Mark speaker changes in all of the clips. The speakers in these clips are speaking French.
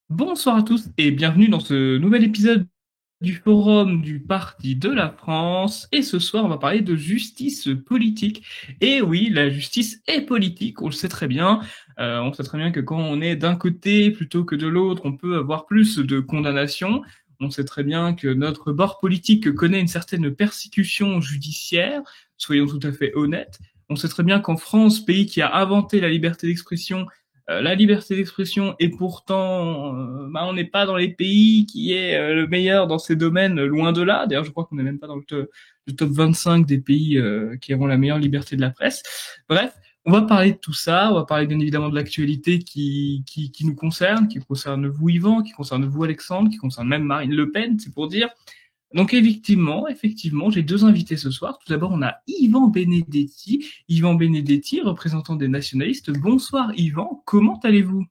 Speaker 1: Bonsoir à tous et bienvenue dans ce nouvel épisode du Forum du Parti de la France. Et ce soir, on va parler de justice politique. Et oui, la justice est politique, on le sait très bien. On sait très bien que quand on est d'un côté plutôt que de l'autre, on peut avoir plus de condamnations. On sait très bien que notre bord politique connaît une certaine persécution judiciaire, soyons tout à fait honnêtes. On sait très bien qu'en France, pays qui a inventé la liberté d'expression et pourtant, on n'est pas dans les pays qui est le meilleur dans ces domaines, loin de là. D'ailleurs, je crois qu'on n'est même pas dans le top 25 des pays qui auront la meilleure liberté de la presse. Bref, on va parler de tout ça, on va parler bien évidemment de l'actualité qui nous concerne, qui concerne vous Yvan, qui concerne vous Alexandre, qui concerne même Marine Le Pen, c'est pour dire. Donc effectivement, j'ai deux invités ce soir. Tout d'abord, on a Yvan Benedetti. Yvan Benedetti, représentant des nationalistes. Bonsoir Yvan, comment allez-vous?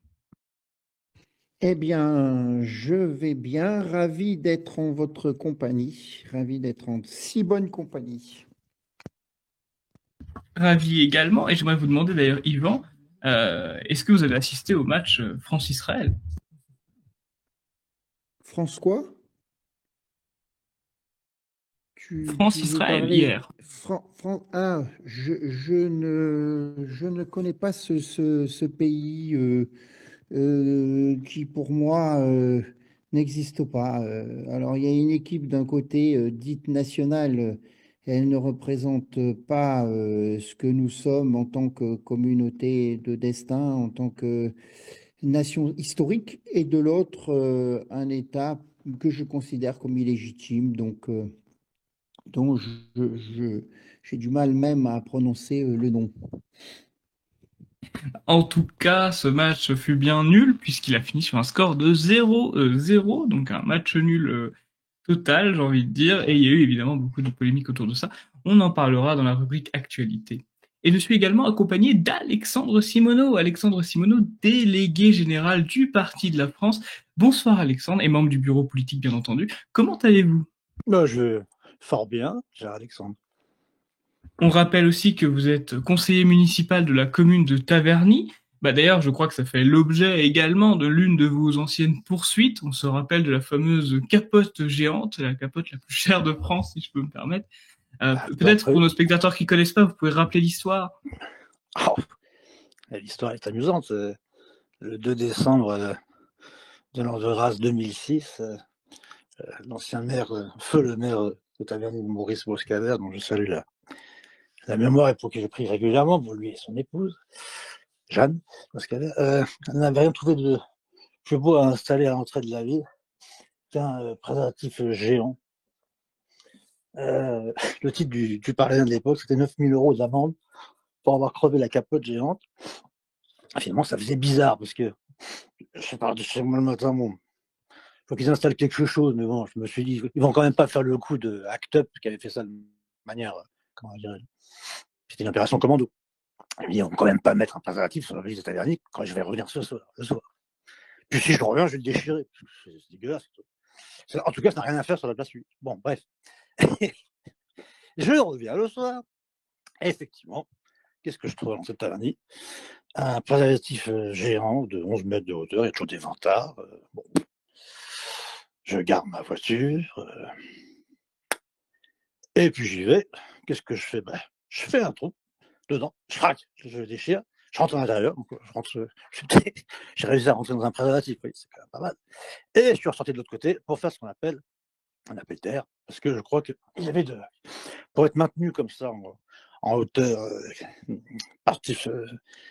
Speaker 2: Eh bien, je vais bien, ravi d'être en votre compagnie, ravi d'être en si bonne compagnie.
Speaker 1: Ravi également. Et j'aimerais vous demander d'ailleurs, Yvan, est-ce que vous avez assisté au match France-Israël?
Speaker 2: François, tu veux
Speaker 1: France-Israël,
Speaker 2: parler
Speaker 1: hier.
Speaker 2: je ne connais pas ce pays qui, pour moi, n'existe pas. Alors, il y a une équipe d'un côté dite nationale. Elle ne représente pas ce que nous sommes en tant que communauté de destin, en tant que nation historique, et de l'autre, un État que je considère comme illégitime, dont j'ai du mal même à prononcer le nom.
Speaker 1: En tout cas, ce match fut bien nul puisqu'il a fini sur un score de 0-0, donc un match nul total, j'ai envie de dire, et il y a eu évidemment beaucoup de polémiques autour de ça. On en parlera dans la rubrique actualité. Et je suis également accompagné d'Alexandre Simoneau. Alexandre Simoneau, délégué général du Parti de la France. Bonsoir Alexandre, et membre du bureau politique bien entendu. Comment allez-vous?
Speaker 3: Je fort bien, cher Alexandre.
Speaker 1: On rappelle aussi que vous êtes conseiller municipal de la commune de Taverny. Bah d'ailleurs, je crois que ça fait l'objet également de l'une de vos anciennes poursuites. On se rappelle de la fameuse capote géante, la capote la plus chère de France, si je peux me permettre.
Speaker 3: Je t'en
Speaker 1: Peut-être pour
Speaker 3: prie.
Speaker 1: nos spectateurs qui connaissent pas, vous pouvez rappeler l'histoire.
Speaker 3: Oh, l'histoire est amusante. Le 2 décembre de l'an de grâce 2006, l'ancien maire, feu le maire de Taverny, Maurice Boscader, dont je salue la mémoire et pour qui je prie régulièrement, pour lui et son épouse, Jeanne Boscader, n'avait rien trouvé de plus beau à installer à l'entrée de la ville qu'un préservatif géant. Le titre du Parisien de l'époque, c'était 9 000 € d'amende pour avoir crevé la capote géante. Finalement, ça faisait bizarre parce que je pars de chez moi le matin, bon, faut qu'ils installent quelque chose, mais bon, je me suis dit, ils vont quand même pas faire le coup de Act Up qui avait fait ça de manière, comment dire, c'était une opération commando. Ils vont quand même pas mettre un préservatif sur la liste de Taverny quand je vais revenir ce soir, le soir. Puis si je reviens, je vais le déchirer. C'est dégueulasse. En tout cas, ça n'a rien à faire sur la place publique. Bon, bref. Je reviens le soir. Et effectivement, qu'est-ce que je trouve dans cette Taverny? Un préservatif géant de 11 mètres de hauteur, il y a toujours des vantards. Bon, je garde ma voiture, et puis j'y vais. Qu'est-ce que je fais? Je fais un trou dedans, je craque, je déchire, je rentre à l'intérieur. Donc j'ai réussi à rentrer dans un préservatif, oui, c'est quand même pas mal. Et je suis ressorti de l'autre côté pour faire ce qu'on appelle un appel d'air, parce que je crois qu'il y avait pour être maintenu comme ça en hauteur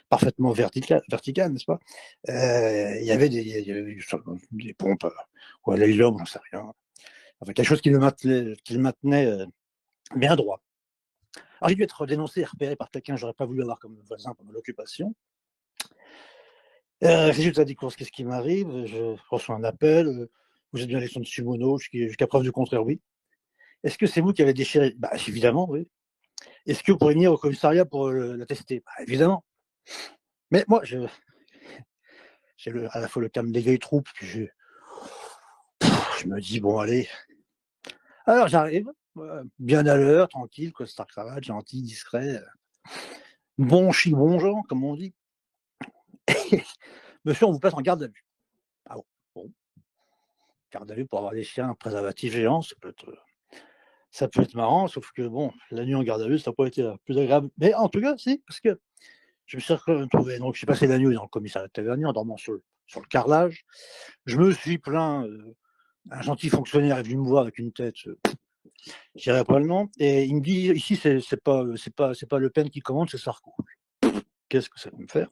Speaker 3: parfaitement verticale, n'est-ce pas? Il y avait des pompes ou à l'hélium, j'en sais rien. Enfin, quelque chose qui le maintenait bien droit. Alors, j'ai dû être dénoncé et repéré par quelqu'un que j'aurais pas voulu avoir comme voisin pendant l'occupation. Résultat des courses, qu'est-ce qui m'arrive? Je reçois un appel. Vous êtes bien Alexandre Simoneau, jusqu'à preuve du contraire, oui. Est-ce que c'est vous qui avez déchiré? Évidemment, oui. Est-ce que vous pourriez venir au commissariat pour l'attester? Évidemment. Mais moi, j'ai à la fois le calme des vieilles troupes, puis je me dis, bon, allez. Alors, j'arrive, bien à l'heure, tranquille, costard cravate, gentil, discret. Bon chi, bon genre, comme on dit. Monsieur, on vous place en garde à vue. Ah bon, garde à vue pour avoir des chiens préservatifs géants. Ça peut être marrant, sauf que bon, la nuit en garde à vue, ça n'a pas été la plus agréable. Mais en tout cas, si, parce que je me suis retrouvé, donc j'ai passé la nuit dans le commissariat de Taverny en dormant sur le carrelage. Je me suis plaint, un gentil fonctionnaire est venu me voir avec une tête, je dirais pas le nom, et il me dit ici c'est pas Le Pen qui commande, c'est Sarko. Qu'est-ce que ça peut me faire?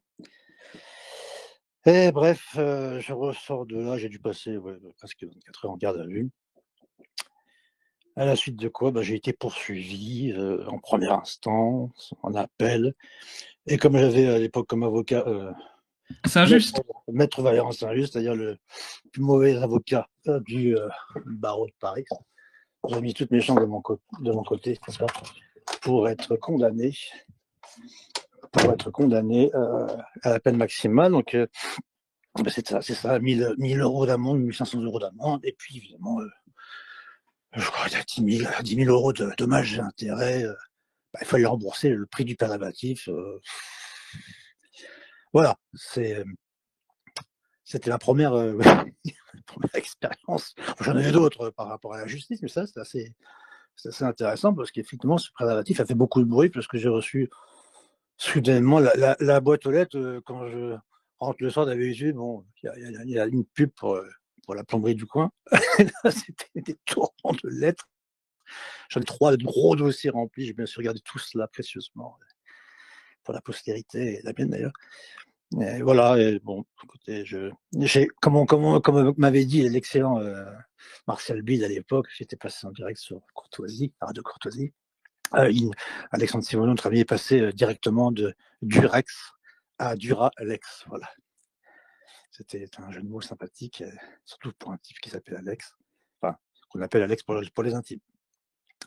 Speaker 3: Et bref, je ressors de là, j'ai dû passer presque 24 heures en garde à vue. À la suite de quoi, j'ai été poursuivi en première instance, en appel. Et comme j'avais à l'époque comme avocat
Speaker 1: C'est injuste.
Speaker 3: Maître Valéran Saint-Just, c'est-à-dire le plus mauvais avocat du barreau de Paris, j'ai mis toutes mes chances de mon côté pour être condamné à la peine maximale. Donc c'est ça, 1000 euros d'amende, 1500 euros d'amende, et puis évidemment, je crois qu'il y a 10 000 euros de dommages et intérêts. Il fallait rembourser le prix du préservatif. Voilà, c'était la première, première expérience. J'en avais d'autres par rapport à la justice, mais ça, c'est assez intéressant parce qu'effectivement, ce préservatif a fait beaucoup de bruit parce que j'ai reçu soudainement la boîte aux lettres quand je rentre le soir d'habitude. Bon, il y a une pub pour la plomberie du coin. Là, c'était des tourments de lettres. J'en ai 3 gros dossiers remplis. J'ai bien sûr regardé tout cela précieusement pour la postérité et la mienne d'ailleurs. Et voilà, et bon, écoutez, comme m'avait dit l'excellent Martial Bide à l'époque, j'étais passé en direct sur Courtoisie, Radio Courtoisie. Alexandre Simoneau, notre ami, est passé directement de Durex à Duralex. Voilà. C'était un jeu de mots sympathique, surtout pour un type qui s'appelle Alex, enfin, qu'on appelle Alex pour les intimes.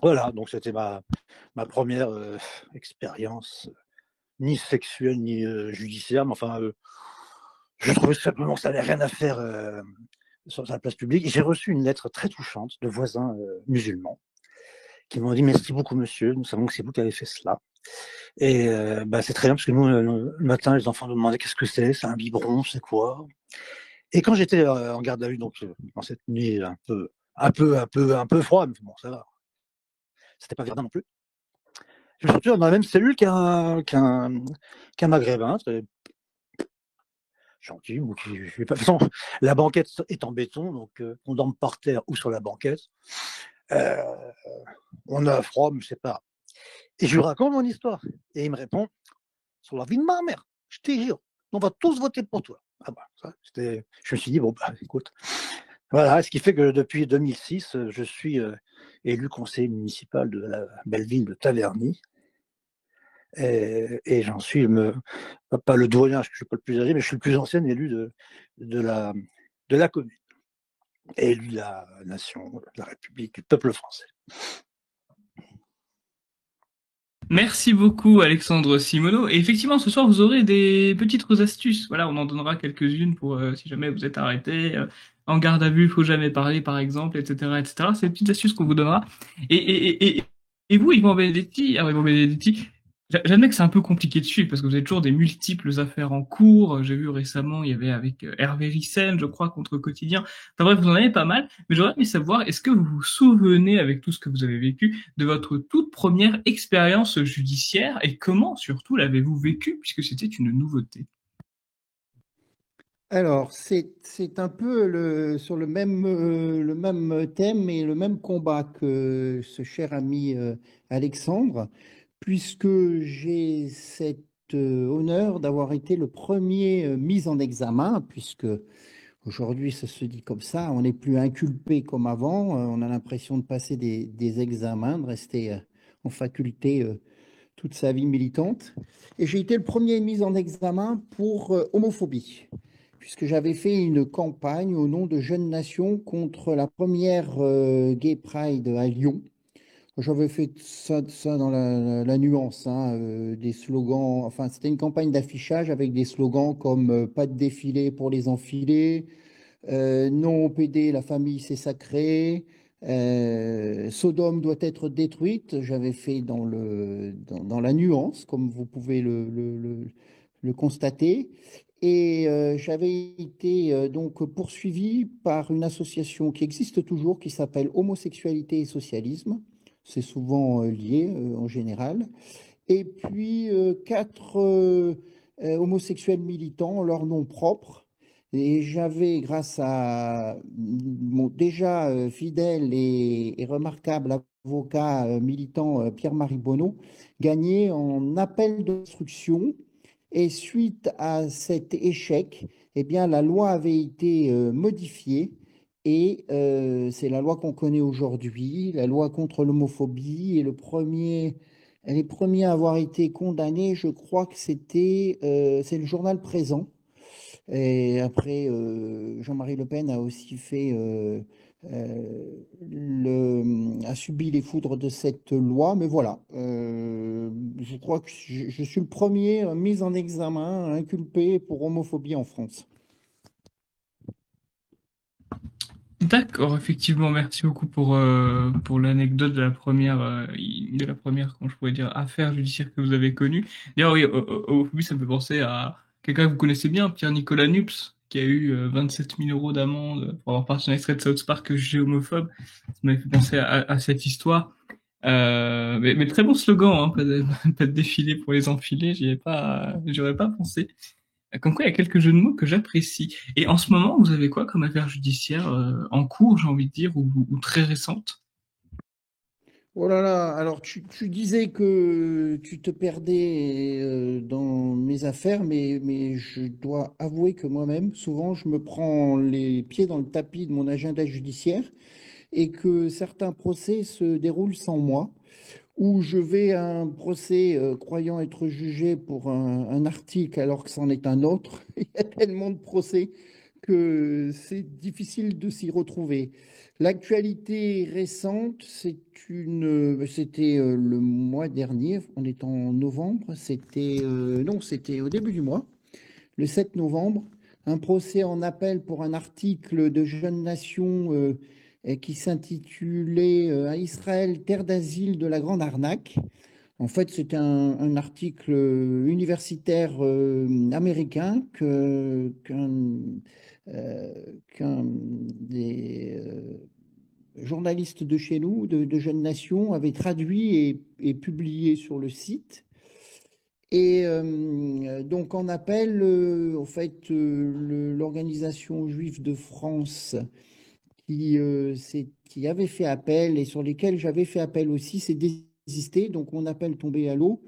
Speaker 3: Voilà, donc c'était ma première expérience, ni sexuelle ni judiciaire, mais enfin, je trouvais simplement que ça n'avait rien à faire sur la place publique. Et j'ai reçu une lettre très touchante de voisins musulmans qui m'ont dit merci beaucoup monsieur, nous savons que c'est vous qui avez fait cela. Et c'est très bien parce que nous, le matin, les enfants nous demandaient qu'est-ce que c'est un biberon, c'est quoi? Et quand j'étais en garde à vue, donc dans cette nuit un peu froide, mais bon, ça va. C'était pas Verdun non plus. Je me suis retrouvé dans la même cellule qu'un maghrébin, très gentil. De toute façon, la banquette est en béton, donc on dorme par terre ou sur la banquette. On a froid, mais c'est pas. Et je lui raconte mon histoire. Et il me répond sur la vie de ma mère, je te jure, on va tous voter pour toi. Ah bah, je me suis dit, bon, écoute. Voilà, ce qui fait que depuis 2006, je suis élu conseiller municipal de la belle ville de Taverny. Et j'en suis, pas le doyen, je ne suis pas le plus âgé, mais je suis le plus ancien élu de la commune. Élu de la nation, de la République, du peuple français.
Speaker 1: Merci beaucoup Alexandre Simoneau. Et effectivement, ce soir, vous aurez des petites astuces. Voilà, on en donnera quelques-unes pour si jamais vous êtes arrêté. En garde à vue, il faut jamais parler, par exemple, etc., etc. C'est des petites astuces qu'on vous donnera. Et vous, Yvan Benedetti, j'admets que c'est un peu compliqué de suivre parce que vous avez toujours des multiples affaires en cours. J'ai vu récemment, il y avait avec Hervé Rissel, je crois, contre Quotidien. Enfin bref, vous en avez pas mal. Mais j'aurais aimé savoir, est-ce que vous vous souvenez, avec tout ce que vous avez vécu, de votre toute première expérience judiciaire et comment, surtout, l'avez-vous vécu puisque c'était une nouveauté?
Speaker 2: Alors, c'est un peu sur le même thème et le même combat que ce cher ami Alexandre, puisque j'ai cet honneur d'avoir été le premier mis en examen, puisque aujourd'hui ça se dit comme ça, on n'est plus inculpé comme avant, on a l'impression de passer des examens, de rester en faculté toute sa vie militante. Et j'ai été le premier mis en examen pour homophobie, puisque j'avais fait une campagne au nom de Jeunes Nations contre la première Gay Pride à Lyon. J'avais fait ça dans la nuance, des slogans, enfin c'était une campagne d'affichage avec des slogans comme pas de défilé pour les enfilés, non au PD, la famille c'est sacré, Sodome doit être détruite. J'avais fait dans la nuance, comme vous pouvez le constater. Et j'avais été donc poursuivi par une association qui existe toujours, qui s'appelle Homosexualité et Socialisme. C'est souvent lié en général. Et puis quatre homosexuels militants, leur nom propre. Et j'avais, grâce à mon déjà fidèle et remarquable avocat militant Pierre-Marie Bonneau, gagné en appel d'instruction. Et suite à cet échec, eh bien, la loi avait été modifiée. Et c'est la loi qu'on connaît aujourd'hui, la loi contre l'homophobie. Et les premiers à avoir été condamnés, je crois que c'est le journal Présent. Et après, Jean-Marie Le Pen a aussi a subi les foudres de cette loi. Mais voilà, je crois que je suis le premier mis en examen, inculpé pour homophobie en France.
Speaker 1: D'accord, effectivement, merci beaucoup pour l'anecdote de la première, comment je pourrais dire, affaire judiciaire que vous avez connue. D'ailleurs, oui, homophobie, ça me fait penser à quelqu'un que vous connaissez bien, Pierre-Nicolas Nups, qui a eu 27 000 euros d'amende pour avoir partagé un extrait de South Park jugé homophobe. Ça m'avait fait penser à cette histoire. Mais très bon slogan, hein, pas de défilé pour les enfilés, j'aurais pas pensé. Comme quoi, il y a quelques jeux de mots que j'apprécie. Et en ce moment, vous avez quoi comme affaire judiciaire en cours, j'ai envie de dire, ou très récente?
Speaker 2: Oh là là, alors tu disais que tu te perdais dans mes affaires, mais je dois avouer que moi-même, souvent, je me prends les pieds dans le tapis de mon agenda judiciaire et que certains procès se déroulent sans moi, où je vais à un procès croyant être jugé pour un article alors que c'en est un autre. Il y a tellement de procès que c'est difficile de s'y retrouver. L'actualité récente, c'était le mois dernier, on est en novembre, non, c'était au début du mois, le 7 novembre, un procès en appel pour un article de Jeunes Nations qui s'intitulait Israël, terre d'asile de la grande arnaque. En fait, c'était un article universitaire américain euh, qu'un des journalistes de chez nous, de Jeunes Nations, avait traduit et publié sur le site. Et donc, on appelle, en fait, l'Organisation juive de France qui avait fait appel et sur lesquels j'avais fait appel aussi, c'est désisté. Donc, mon appel tombé à l'eau.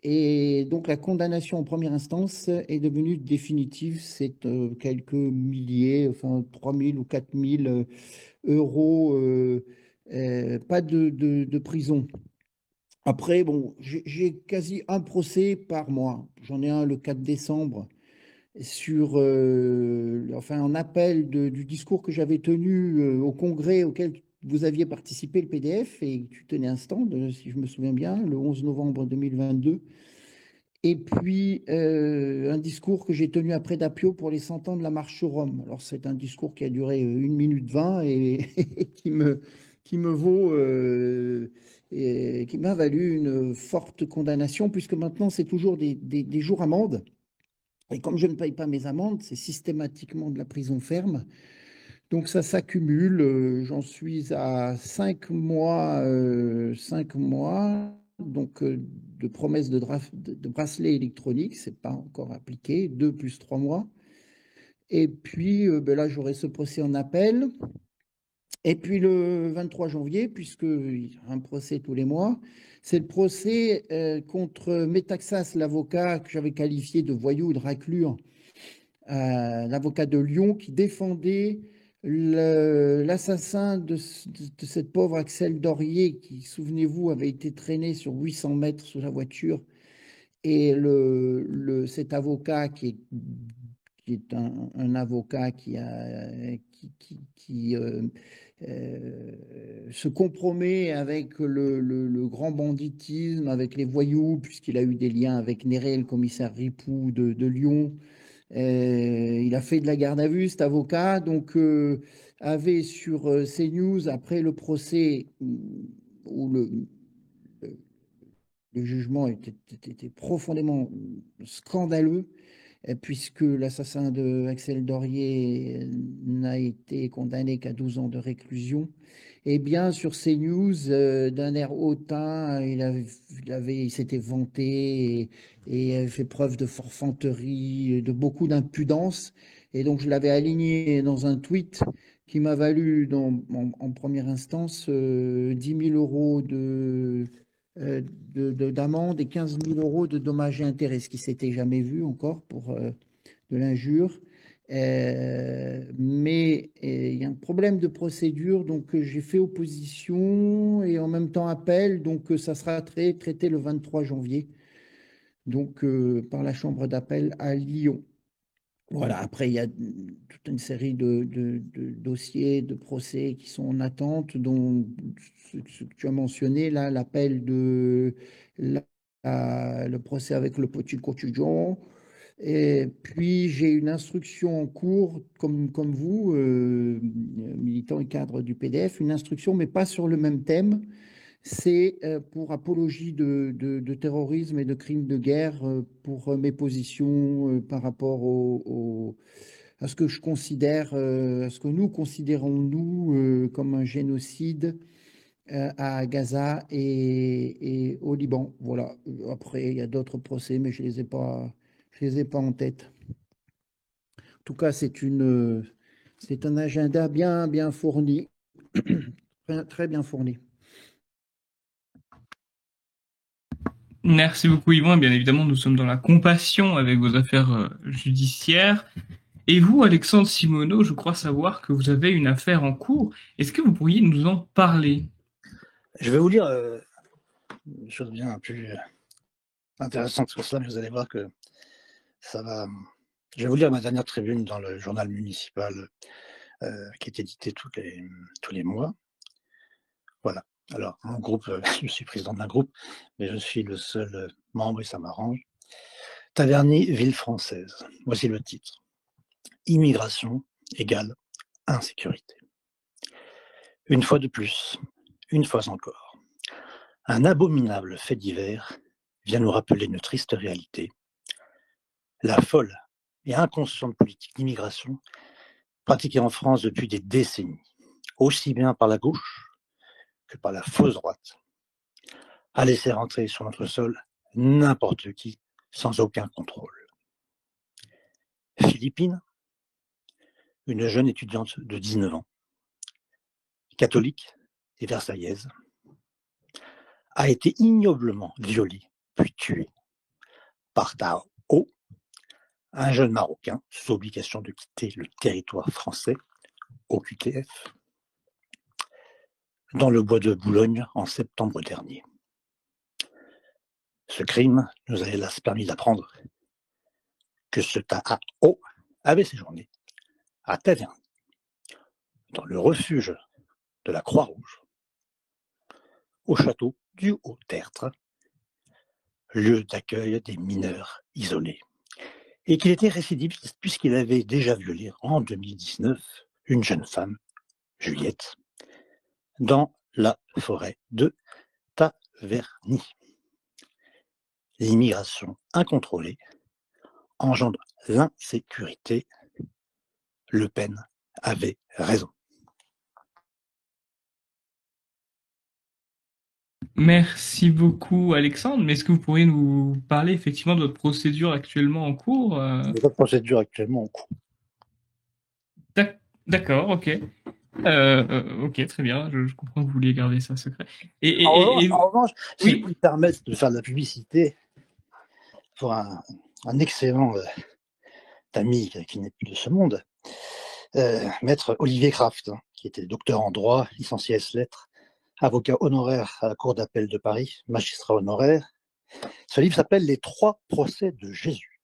Speaker 2: Et donc, la condamnation en première instance est devenue définitive. C'est quelques milliers, enfin 3 000 ou 4 000 euros, pas de prison. Après, bon, j'ai quasi un procès par mois. J'en ai un le 4 décembre sur enfin, un appel du discours que j'avais tenu au congrès auquel vous aviez participé, le PDF, et tu tenais un stand, si je me souviens bien, le 11 novembre 2022. Et puis, un discours que j'ai tenu après d'Apio pour les 100 ans de la marche sur Rome. Alors, c'est un discours qui a duré 1 minute 20 et qui me vaut, et qui m'a valu une forte condamnation, puisque maintenant, c'est toujours des jours amendes. Et comme je ne paye pas mes amendes, c'est systématiquement de la prison ferme. Donc, ça s'accumule. J'en suis à 5 mois donc, de promesses de bracelet électronique. Ce n'est pas encore appliqué. 2 plus 3 mois. Et puis, ben là, j'aurai ce procès en appel. Et puis, le 23 janvier, puisqu'il y a un procès tous les mois, c'est le procès contre Metaxas, l'avocat que j'avais qualifié de voyou, de raclure, l'avocat de Lyon qui défendait l'assassin de cette pauvre Axel Dorier qui, souvenez-vous, avait été traîné sur 800 mètres sous la voiture. Et cet avocat qui est un avocat qui se compromet avec le grand banditisme, avec les voyous, puisqu'il a eu des liens avec Néret, le commissaire Ripoux de Lyon. Il a fait de la garde à vue, cet avocat, donc avait sur CNews, après le procès où le jugement était profondément scandaleux, puisque l'assassin de Axel Dorier n'a été condamné qu'à 12 ans de réclusion. Eh bien, sur CNews, d'un air hautain, il s'était vanté et avait fait preuve de forfanterie, de beaucoup d'impudence. Et donc, je l'avais aligné dans un tweet qui m'a valu en première instance 10 000 euros d'amende et 15 000 euros de dommages et intérêts, ce qui s'était jamais vu encore pour de l'injure. Mais il y a un problème de procédure, donc j'ai fait opposition et en même temps appel, donc ça sera traité le 23 janvier, donc par la chambre d'appel à Lyon. Voilà, après, il y a toute une série de dossiers, de procès qui sont en attente, dont ce que tu as mentionné, là, l'appel le procès avec le petit quotidien. Et puis, j'ai une instruction en cours, comme vous, militant et cadre du PDF, une instruction, mais pas sur le même thème. C'est pour apologie de terrorisme et de crimes de guerre, pour mes positions par rapport à ce que je considère, à ce que nous considérons, nous, comme un génocide à Gaza et au Liban. Voilà. Après, il y a d'autres procès, mais je les ai pas en tête. En tout cas, c'est un agenda bien fourni, très, très bien fourni.
Speaker 1: Merci beaucoup, Yvan. Et bien évidemment, nous sommes dans la compassion avec vos affaires judiciaires. Et vous, Alexandre Simoneau, je crois savoir que vous avez une affaire en cours. Est-ce que vous pourriez nous en parler?
Speaker 3: Je vais vous lire une chose bien plus intéressante sur ça, mais vous allez voir que ça va. Je vais vous lire ma dernière tribune dans le journal municipal qui est édité tous les mois. Voilà. Alors, mon groupe, je suis président d'un groupe, mais je suis le seul membre et ça m'arrange. Taverny, ville française. Voici le titre. Immigration égale insécurité. Une fois de plus, une fois encore, un abominable fait divers vient nous rappeler une triste réalité. La folle et inconsciente politique d'immigration pratiquée en France depuis des décennies, aussi bien par la gauche que par la fausse droite, a laissé rentrer sur notre sol n'importe qui sans aucun contrôle. Philippine, une jeune étudiante de 19 ans, catholique et versaillaise, a été ignoblement violée puis tuée par Tao, un jeune Marocain sous obligation de quitter le territoire français, OQTF, dans le bois de Boulogne en septembre dernier. Ce crime nous a hélas permis d'apprendre que ce Tao avait séjourné à Taverny, dans le refuge de la Croix-Rouge, au château du Haut-Tertre, lieu d'accueil des mineurs isolés, et qu'il était récidiviste puisqu'il avait déjà violé en 2019 une jeune femme, Juliette, dans la forêt de Taverny. L'immigration incontrôlée engendre l'insécurité. Le Pen avait raison.
Speaker 1: Merci beaucoup, Alexandre. Mais est-ce que vous pourriez nous parler effectivement de votre procédure actuellement en cours?
Speaker 3: La procédure actuellement en cours.
Speaker 1: D'accord, ok. Ok, très bien. Je comprends que vous vouliez garder ça secret.
Speaker 3: En revanche, si
Speaker 1: oui.
Speaker 3: vous me permettez de faire de la publicité pour un excellent ami qui n'est plus de ce monde, maître Olivier Kraft, qui était docteur en droit, licencié S-lettres, avocat honoraire à la Cour d'appel de Paris, magistrat honoraire. Ce livre s'appelle Les 3 procès de Jésus.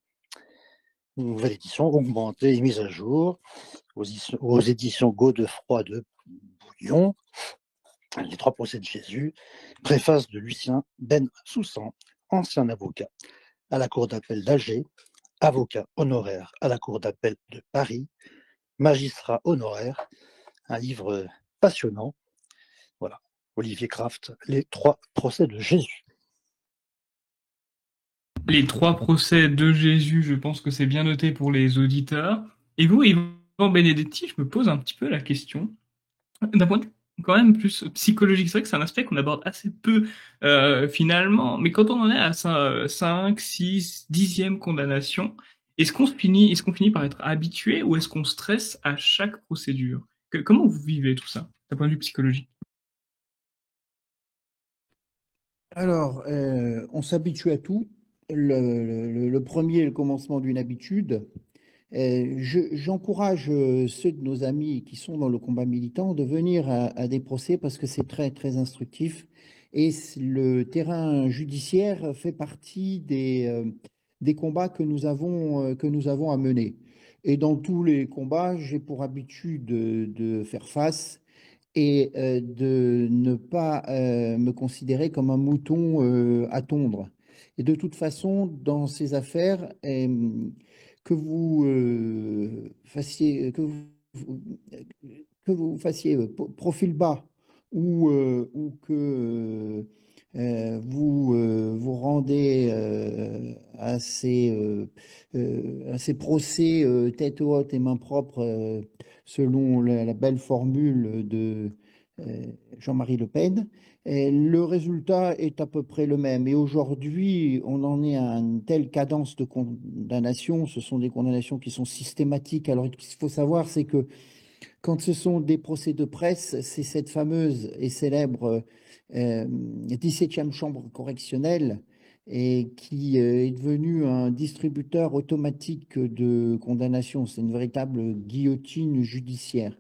Speaker 3: Une nouvelle édition augmentée et mise à jour aux éditions Godefroy de Bouillon. Les 3 procès de Jésus. Préface de Lucien Ben Soussan, ancien avocat à la Cour d'appel d'Alger, avocat honoraire à la Cour d'appel de Paris, magistrat honoraire. Un livre passionnant. Voilà. Olivier Kraft, Les 3 procès de Jésus.
Speaker 1: Les trois procès de Jésus, je pense que c'est bien noté pour les auditeurs. Et vous, Yvan Benedetti, je me pose un petit peu la question, d'un point de vue quand même plus psychologique. C'est vrai que c'est un aspect qu'on aborde assez peu finalement, mais quand on en est à 5, 6, 10e condamnation, est-ce qu'on finit par être habitué ou est-ce qu'on stresse à chaque procédure? Comment vous vivez tout ça, d'un point de vue psychologique?
Speaker 2: Alors, on s'habitue à tout. Le premier est le commencement d'une habitude. J'encourage ceux de nos amis qui sont dans le combat militant de venir à des procès parce que c'est très, très instructif. Et le terrain judiciaire fait partie des combats que nous avons à mener. Et dans tous les combats, j'ai pour habitude de faire face et de ne pas me considérer comme un mouton à tondre. Et de toute façon, dans ces affaires, que vous fassiez que vous fassiez profil bas ou que vous rendez à ces procès tête haute et main propre selon la belle formule de Jean-Marie Le Pen. Et le résultat est à peu près le même. Et aujourd'hui, on en est à une telle cadence de condamnation. Ce sont des condamnations qui sont systématiques. Alors, ce qu'il faut savoir, c'est que quand ce sont des procès de presse, c'est cette fameuse et célèbre 17e chambre correctionnelle et qui est devenue un distributeur automatique de condamnation. C'est une véritable guillotine judiciaire.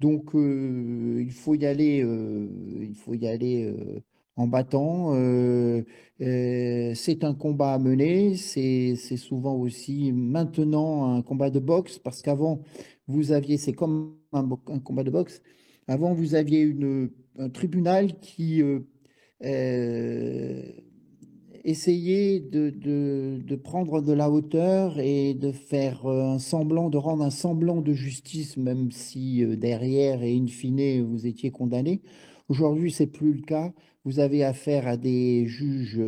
Speaker 2: Donc, il faut y aller en battant. C'est un combat à mener. C'est souvent aussi maintenant un combat de boxe parce qu'avant, c'est comme un combat de boxe. Avant, vous aviez un tribunal qui euh, essayait de prendre de la hauteur et de faire de rendre un semblant de justice, même si derrière et in fine, vous étiez condamné. Aujourd'hui, c'est plus le cas. Vous avez affaire à des juges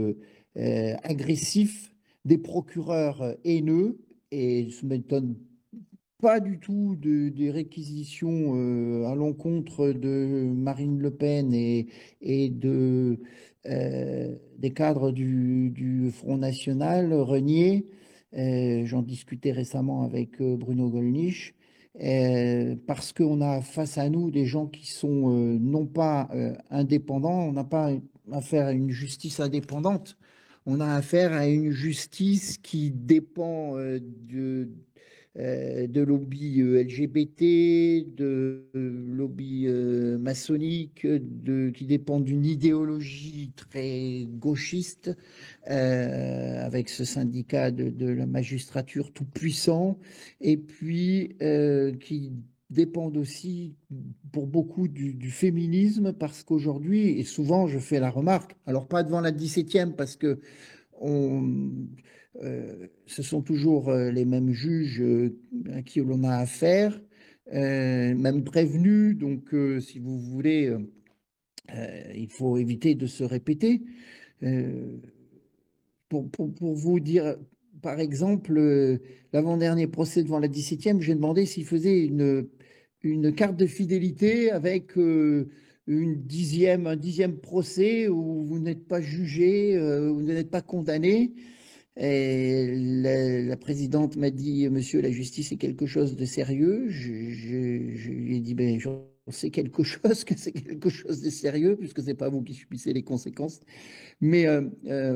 Speaker 2: agressifs, des procureurs haineux, et je ne m'étonne pas du tout des réquisitions à l'encontre de Marine Le Pen et des cadres du Front National reniés. J'en discutais récemment avec Bruno Gollnisch. Parce qu'on a face à nous des gens qui sont non pas indépendants, on n'a pas affaire à une justice indépendante, on a affaire à une justice qui dépend de lobby LGBT, de lobby maçonnique, qui dépendent d'une idéologie très gauchiste, avec ce syndicat de la magistrature tout puissant, et puis qui dépendent aussi pour beaucoup du féminisme, parce qu'aujourd'hui, et souvent je fais la remarque, alors pas devant la 17e, parce que on, ce sont toujours les mêmes juges à qui l'on a affaire, même prévenus. Donc, si vous voulez, il faut éviter de se répéter. Euh, pour vous dire, par exemple, l'avant-dernier procès devant la 17e, j'ai demandé s'il faisait une carte de fidélité avec un dixième procès où vous n'êtes pas jugé, vous n'êtes pas condamné. Et la présidente m'a dit, Monsieur, la justice est quelque chose de sérieux. Je lui ai dit, ben, j'en sais quelque chose, que c'est quelque chose de sérieux, puisque c'est pas vous qui subissez les conséquences. Mais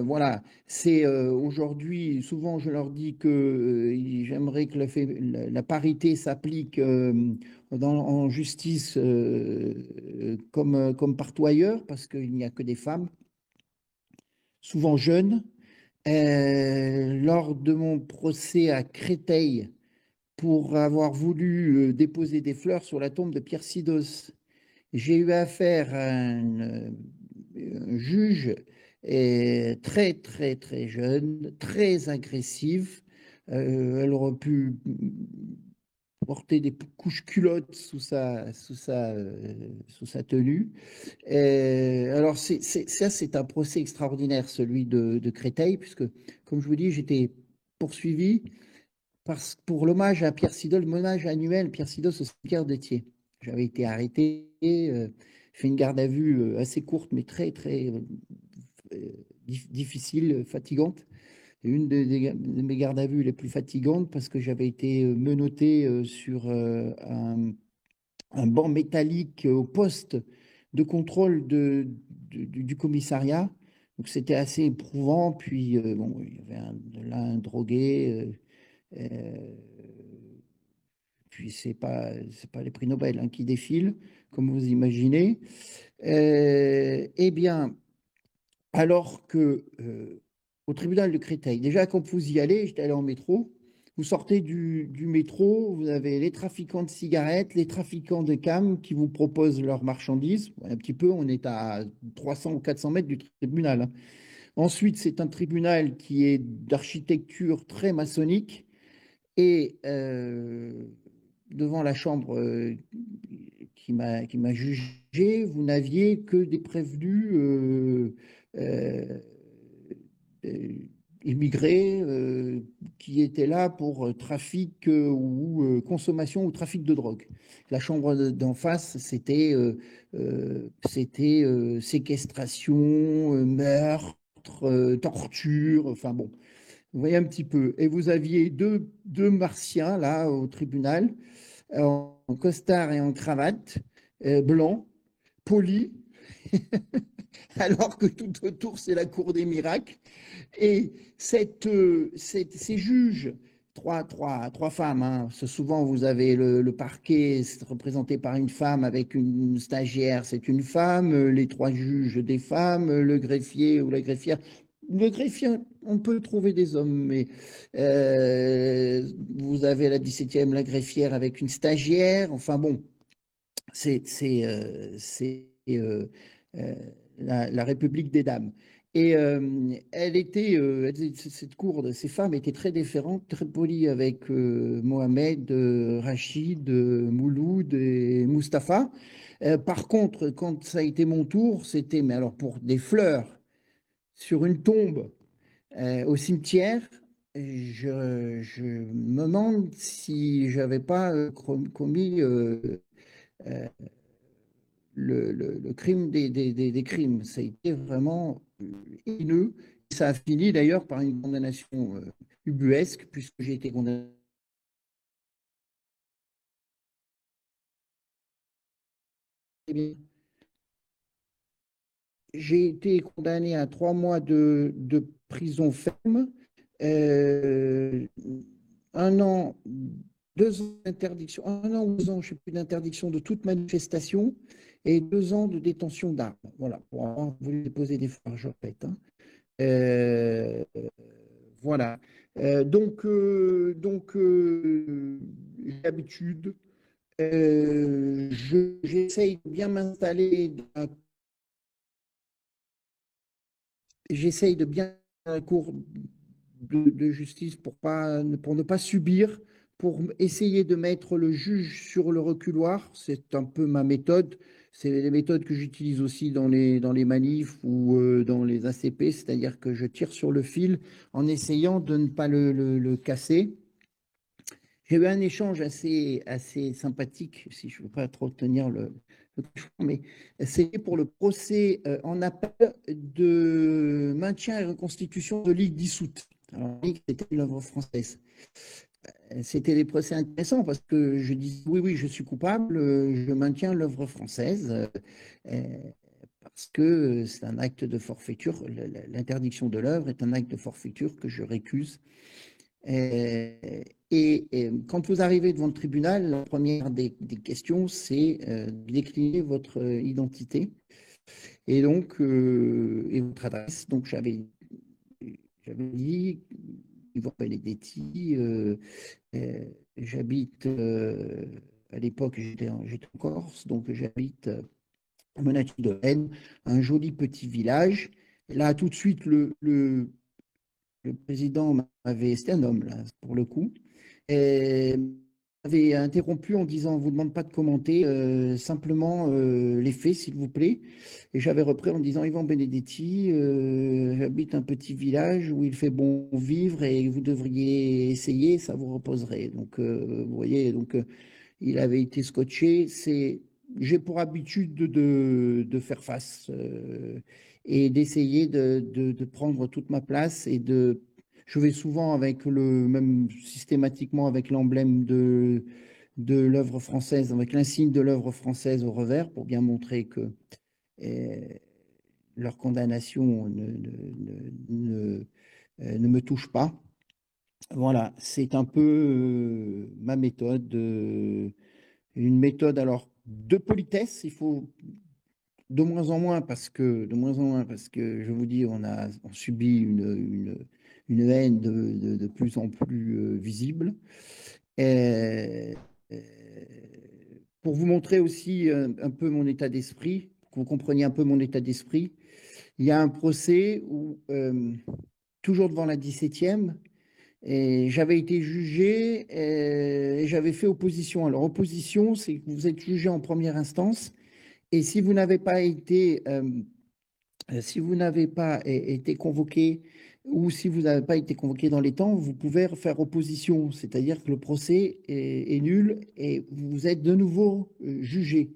Speaker 2: voilà, c'est aujourd'hui, souvent je leur dis que j'aimerais que la parité s'applique en justice comme partout ailleurs, parce qu'il n'y a que des femmes, souvent jeunes. Lors de mon procès à Créteil, pour avoir voulu déposer des fleurs sur la tombe de Pierre Sidos, j'ai eu affaire à un juge très, très, très jeune, très agressif. Elle aurait pu portait des couches culottes sous sa tenue. Alors, ça, c'est un procès extraordinaire, celui de Créteil, puisque, comme je vous dis, j'étais poursuivi pour l'hommage à Pierre Sidolle, l'hommage annuel Pierre Sidolle au cimetière de Thiers. J'avais été arrêté, fait une garde à vue assez courte, mais très, très difficile, fatigante. De mes gardes à vue les plus fatigantes parce que j'avais été menotté sur un banc métallique au poste de contrôle du commissariat. Donc c'était assez éprouvant. Puis bon, il y avait là un drogué. Euh, puis c'est pas les prix Nobel hein, qui défilent, comme vous imaginez. Eh bien, alors que au tribunal de Créteil, déjà quand vous y allez, j'étais allé en métro, vous sortez du métro, vous avez les trafiquants de cigarettes, les trafiquants de cam qui vous proposent leurs marchandises. Un petit peu, on est à 300 ou 400 mètres du tribunal. Hein. Ensuite, c'est un tribunal qui est d'architecture très maçonnique et devant la chambre qui m'a jugé, vous n'aviez que des prévenus euh, immigrés qui étaient là pour trafic ou consommation ou trafic de drogue. La chambre d'en face, c'était séquestration, meurtre, torture, enfin bon. Vous voyez un petit peu. Et vous aviez deux martiens là au tribunal, en costard et en cravate, blanc, polis, alors que tout autour c'est la cour des miracles. Et ces juges, trois femmes, hein, souvent vous avez le parquet représenté par une femme avec une stagiaire, c'est une femme, les trois juges des femmes, le greffier ou la greffière. Le greffier, on peut trouver des hommes, mais vous avez la 17e, la greffière avec une stagiaire. Enfin bon, c'est euh, la République des dames. Et cette cour de ces femmes était très différente, très polie avec Mohamed, Rachid, Mouloud et Mustapha. Par contre, quand ça a été mon tour, c'était, mais alors pour des fleurs sur une tombe au cimetière, je me demande si j'avais pas commis le crime des crimes. Ça a été vraiment haineux. Ça a fini d'ailleurs par une condamnation ubuesque, puisque j'ai été condamné. J'ai été condamné à 3 mois de prison ferme, euh, 1 an, 2 ans d'interdiction, 1 an ou 2 ans, je ne sais plus, d'interdiction de toute manifestation et 2 ans de détention d'armes. Voilà, pour avoir voulu déposer des fleurs, je répète. Hein. Euh, voilà. J'ai l'habitude. J'essaye de bien m'installer j'essaye de bien dans la cour de justice pour ne pas subir, pour essayer de mettre le juge sur le reculoir. C'est un peu ma méthode. C'est les méthodes que j'utilise aussi dans les manifs ou dans les ACP, c'est-à-dire que je tire sur le fil en essayant de ne pas le casser. J'ai eu un échange assez sympathique, si je ne veux pas trop tenir mais c'est pour le procès en appel de maintien et reconstitution de Ligue dissoute. Alors, Ligue, c'était l'œuvre française. C'était des procès intéressants parce que je dis oui, oui, je suis coupable, je maintiens l'œuvre française parce que c'est un acte de forfaiture. L'interdiction de l'œuvre est un acte de forfaiture que je récuse. Et quand vous arrivez devant le tribunal, la première des questions, c'est de décliner votre identité et donc et votre adresse. Donc j'avais dit, Yvan Benedetti, j'habite à l'époque, j'étais en Corse, donc j'habite à Monaco-de-Rennes, un joli petit village. Et là, tout de suite, le président c'était un homme, là, pour le coup. Et m'avez interrompu en disant, on ne vous demande pas de commenter, simplement les faits, s'il vous plaît. Et j'avais repris en disant, Yvan Benedetti, j'habite un petit village où il fait bon vivre et vous devriez essayer, ça vous reposerait. Donc, vous voyez, donc, il avait été scotché. J'ai pour habitude de faire face et d'essayer de prendre toute ma place je vais souvent même systématiquement avec l'emblème de l'œuvre française, avec l'insigne de l'œuvre française au revers pour bien montrer que eh, leur condamnation ne me touche pas. Voilà, c'est un peu ma méthode. Une méthode alors de politesse, il faut de moins en moins parce que je vous dis, on subit une haine de plus en plus visible. Et, euh, pour vous montrer aussi un peu mon état d'esprit, pour que vous compreniez un peu mon état d'esprit, il y a un procès où, toujours devant la 17e, et j'avais été jugé et j'avais fait opposition. Alors, opposition, c'est que vous êtes jugé en première instance et si vous n'avez pas été convoqué ou si vous n'avez pas été convoqué dans les temps, vous pouvez faire opposition, c'est-à-dire que le procès est nul et vous êtes de nouveau jugé.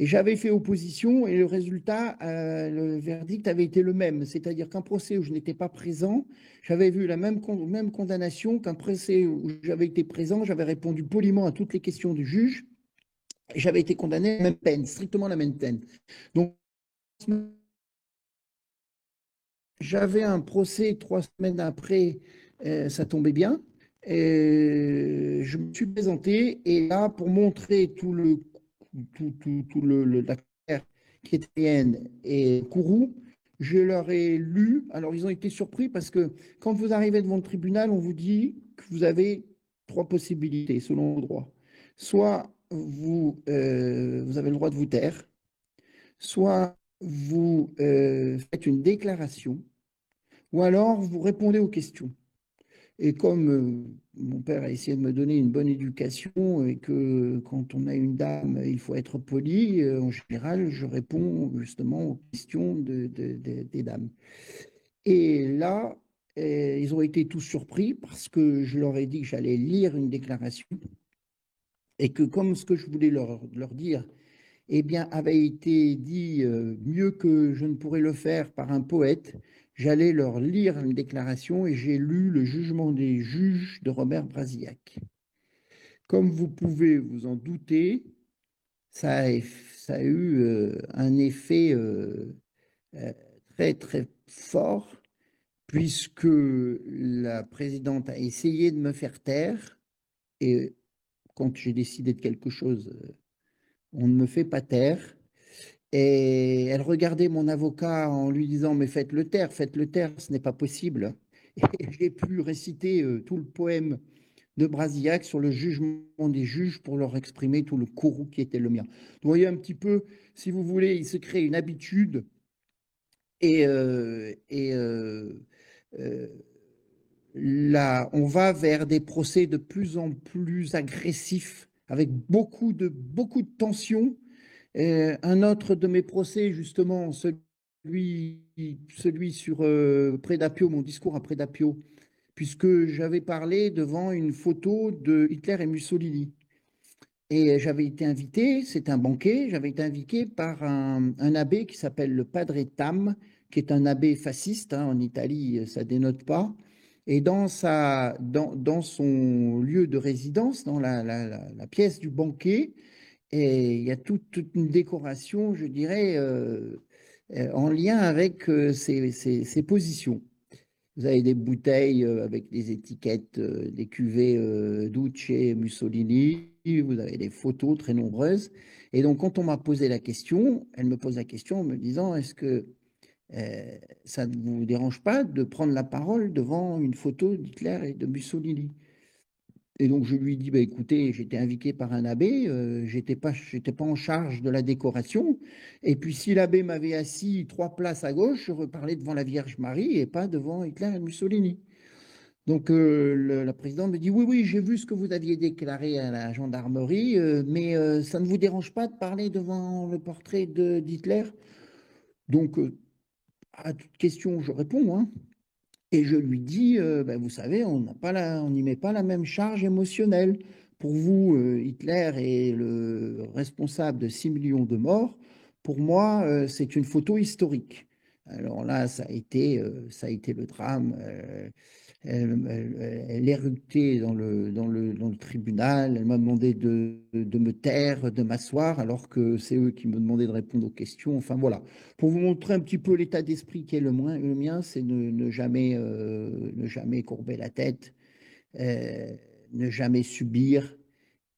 Speaker 2: Et j'avais fait opposition et le résultat, le verdict avait été le même. C'est-à-dire qu'un procès où je n'étais pas présent, j'avais vu la même condamnation qu'un procès où j'avais été présent. J'avais répondu poliment à toutes les questions du juge et j'avais été condamné à la même peine, strictement la même peine. Donc, j'avais un procès 3 semaines après, ça tombait bien. Et je me suis présenté et là, pour montrer l'affaire qui est italienne et Kourou, je leur ai lu. Alors, ils ont été surpris parce que quand vous arrivez devant le tribunal, on vous dit que vous avez 3 possibilités selon le droit. Soit vous avez le droit de vous taire, soit vous faites une déclaration, ou alors vous répondez aux questions. Et comme mon père a essayé de me donner une bonne éducation et que quand on a une dame, il faut être poli, en général, je réponds justement aux questions des dames. Et là, ils ont été tous surpris parce que je leur ai dit que j'allais lire une déclaration et que comme ce que je voulais leur dire eh bien, avait été dit mieux que je ne pourrais le faire par un poète, j'allais leur lire une déclaration et j'ai lu le jugement des juges de Robert Brasillac. Comme vous pouvez vous en douter, ça a eu un effet euh, très, très fort, puisque la présidente a essayé de me faire taire, et quand j'ai décidé de quelque chose, on ne me fait pas taire. Et elle regardait mon avocat en lui disant, mais faites-le taire, ce n'est pas possible. Et j'ai pu réciter tout le poème de Brasillac sur le jugement des juges pour leur exprimer tout le courroux qui était le mien. Vous voyez un petit peu, si vous voulez, il se crée une habitude et, là, on va vers des procès de plus en plus agressifs, avec beaucoup de tensions. Un autre de mes procès, justement, celui sur Prédapio, mon discours à Prédapio, puisque j'avais parlé devant une photo de Hitler et Mussolini. Et j'avais été invité, c'est un banquet, j'avais été invité par un abbé qui s'appelle le Padre Tam, qui est un abbé fasciste, hein, en Italie, ça dénote pas. Et dans son lieu de résidence, dans la pièce du banquet, et il y a toute une décoration, je dirais, en lien avec ces positions. Vous avez des bouteilles avec des étiquettes, des cuvées Duce, Mussolini, vous avez des photos très nombreuses. Et donc, quand on m'a posé la question, elle me pose la question en me disant, est-ce que ça ne vous dérange pas de prendre la parole devant une photo d'Hitler et de Mussolini? Et donc, je lui dis, bah, écoutez, j'étais invité par un abbé, j'étais pas en charge de la décoration. Et puis, si l'abbé m'avait assis 3 places à gauche, je reparlais devant la Vierge Marie et pas devant Hitler et Mussolini. Donc, la présidente me dit, oui, oui, j'ai vu ce que vous aviez déclaré à la gendarmerie, mais ça ne vous dérange pas de parler devant le portrait d'Hitler? Donc, à toute question, je réponds, hein. Et je lui dis, ben, vous savez, on n'y met pas la même charge émotionnelle. Pour vous, Hitler est le responsable de 6 millions de morts. Pour moi, c'est une photo historique. Alors là, ça a été le drame. Elle éruptait dans le tribunal. Elle m'a demandé de me taire, de m'asseoir, alors que c'est eux qui me demandaient de répondre aux questions. Enfin voilà. Pour vous montrer un petit peu l'état d'esprit qui est le mien, c'est ne jamais courber la tête, euh, ne jamais subir.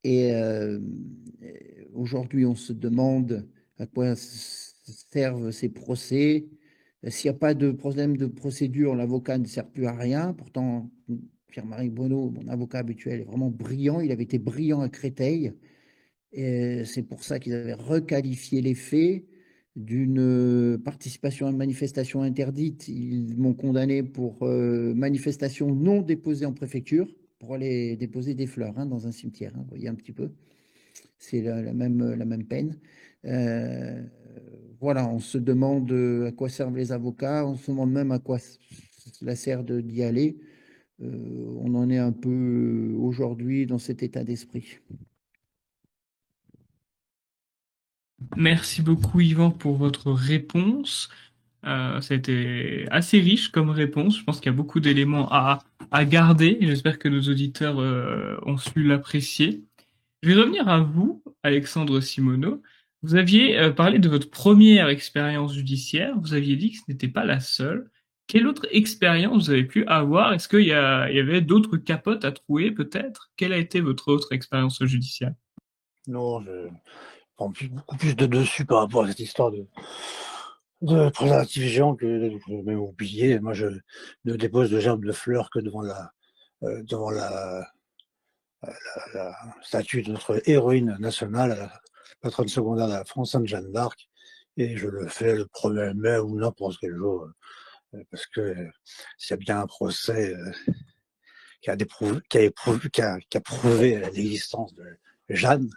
Speaker 2: Et aujourd'hui, on se demande à quoi servent ces procès. S'il n'y a pas de problème de procédure, l'avocat ne sert plus à rien. Pourtant, Pierre-Marie Bonneau, mon avocat habituel, est vraiment brillant. Il avait été brillant à Créteil. Et c'est pour ça qu'ils avaient requalifié les faits d'une participation à une manifestation interdite. Ils m'ont condamné pour manifestation non déposée en préfecture, pour aller déposer des fleurs, hein, dans un cimetière, hein, vous voyez un petit peu. C'est la même peine. Euh, voilà, on se demande à quoi servent les avocats, on se demande même à quoi cela sert d'y aller. On en est un peu aujourd'hui dans cet état d'esprit.
Speaker 1: Merci beaucoup, Yvan, pour votre réponse. Ça a été assez riche comme réponse. Je pense qu'il y a beaucoup d'éléments à garder et j'espère que nos auditeurs ont su l'apprécier. Je vais revenir à vous, Alexandre Simoneau. Vous aviez parlé de votre première expérience judiciaire. Vous aviez dit que ce n'était pas la seule. Quelle autre expérience vous avez pu avoir? Est-ce qu'il y avait d'autres capotes à trouver, peut-être? Quelle a été votre autre expérience judiciaire?
Speaker 3: Non, je prends beaucoup plus de dessus par rapport à cette histoire de préservatif géant que je vais même oublier. Moi, je ne dépose de gerbes de fleurs que devant la statue de notre héroïne nationale, la patronne secondaire de la France, Sainte Jeanne d'Arc. Et je le fais le 1er mai ou n'importe quel jour, parce que s'il y a bien un procès qui a prouvé l'existence de Jeanne,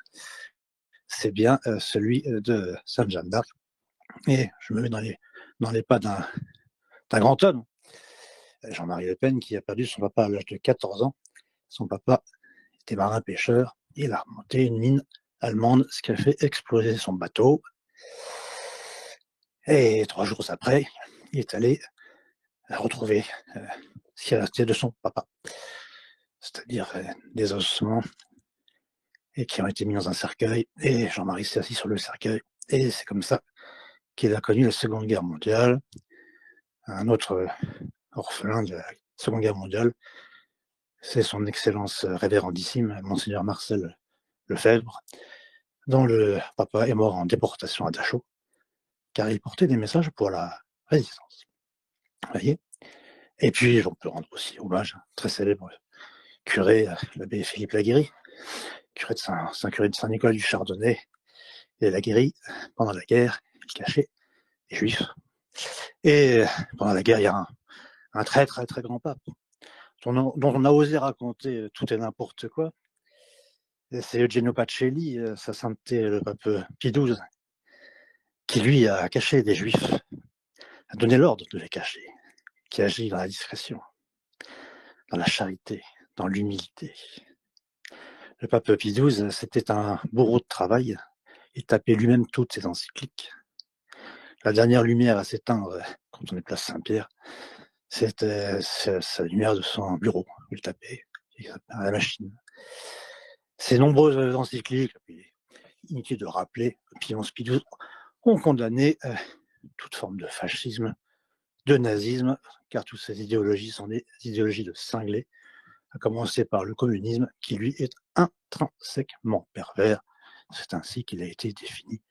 Speaker 3: c'est bien celui de Sainte Jeanne d'Arc. Et je me mets dans les pas d'un grand homme, Jean-Marie Le Pen, qui a perdu son papa à l'âge de 14 ans. Son papa était marin-pêcheur. Il a remonté une mine allemande, ce qui a fait exploser son bateau. Et 3 jours après, il est allé retrouver ce qui est resté de son papa, c'est-à-dire des ossements, et qui ont été mis dans un cercueil. Et Jean-Marie s'est assis sur le cercueil. Et c'est comme ça qu'il a connu la Seconde Guerre mondiale. Un autre orphelin de la Seconde Guerre mondiale, c'est son Excellence révérendissime, Monseigneur Marcel Lefebvre, dont le papa est mort en déportation à Dachau, car il portait des messages pour la résistance. Vous voyez. Et puis, on peut rendre aussi hommage à un très célèbre curé, l'abbé Philippe Laguérie, curé de Saint-Nicolas du Chardonnay et Laguérie. Pendant la guerre, il cachait les Juifs. Et pendant la guerre, il y a un très très très grand pape dont on a osé raconter tout et n'importe quoi. C'est Eugenio Pacelli, sa sainteté le pape Pie XII, qui lui a caché des Juifs, a donné l'ordre de les cacher, qui agit dans la discrétion, dans la charité, dans l'humilité. Le pape Pie XII, c'était un bourreau de travail. Il tapait lui-même toutes ses encycliques. La dernière lumière à s'éteindre quand on est place Saint-Pierre, c'était sa lumière de son bureau. Il tapait à la machine. Ces nombreuses encycliques, inutile de rappeler, Pie XI ont condamné toute forme de fascisme, de nazisme, car toutes ces idéologies sont des idéologies de cinglés, à commencer par le communisme, qui lui est intrinsèquement pervers. C'est ainsi qu'il a été défini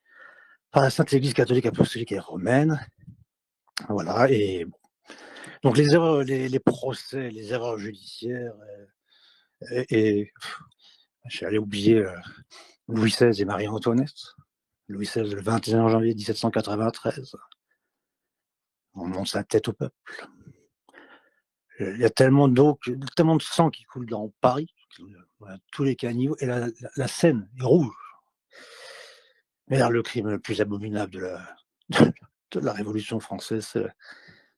Speaker 3: par la Sainte Église catholique apostolique et romaine. Voilà, et bon. Donc les erreurs, les procès, les erreurs judiciaires, j'ai allé oublier Louis XVI et Marie-Antoinette. Louis XVI, le 21 janvier 1793, on monte sa tête au peuple. Il y a tellement d'eau, tellement de sang qui coule dans Paris, à tous les caniveaux, et la Seine est rouge. Mais alors, le crime le plus abominable de la Révolution française,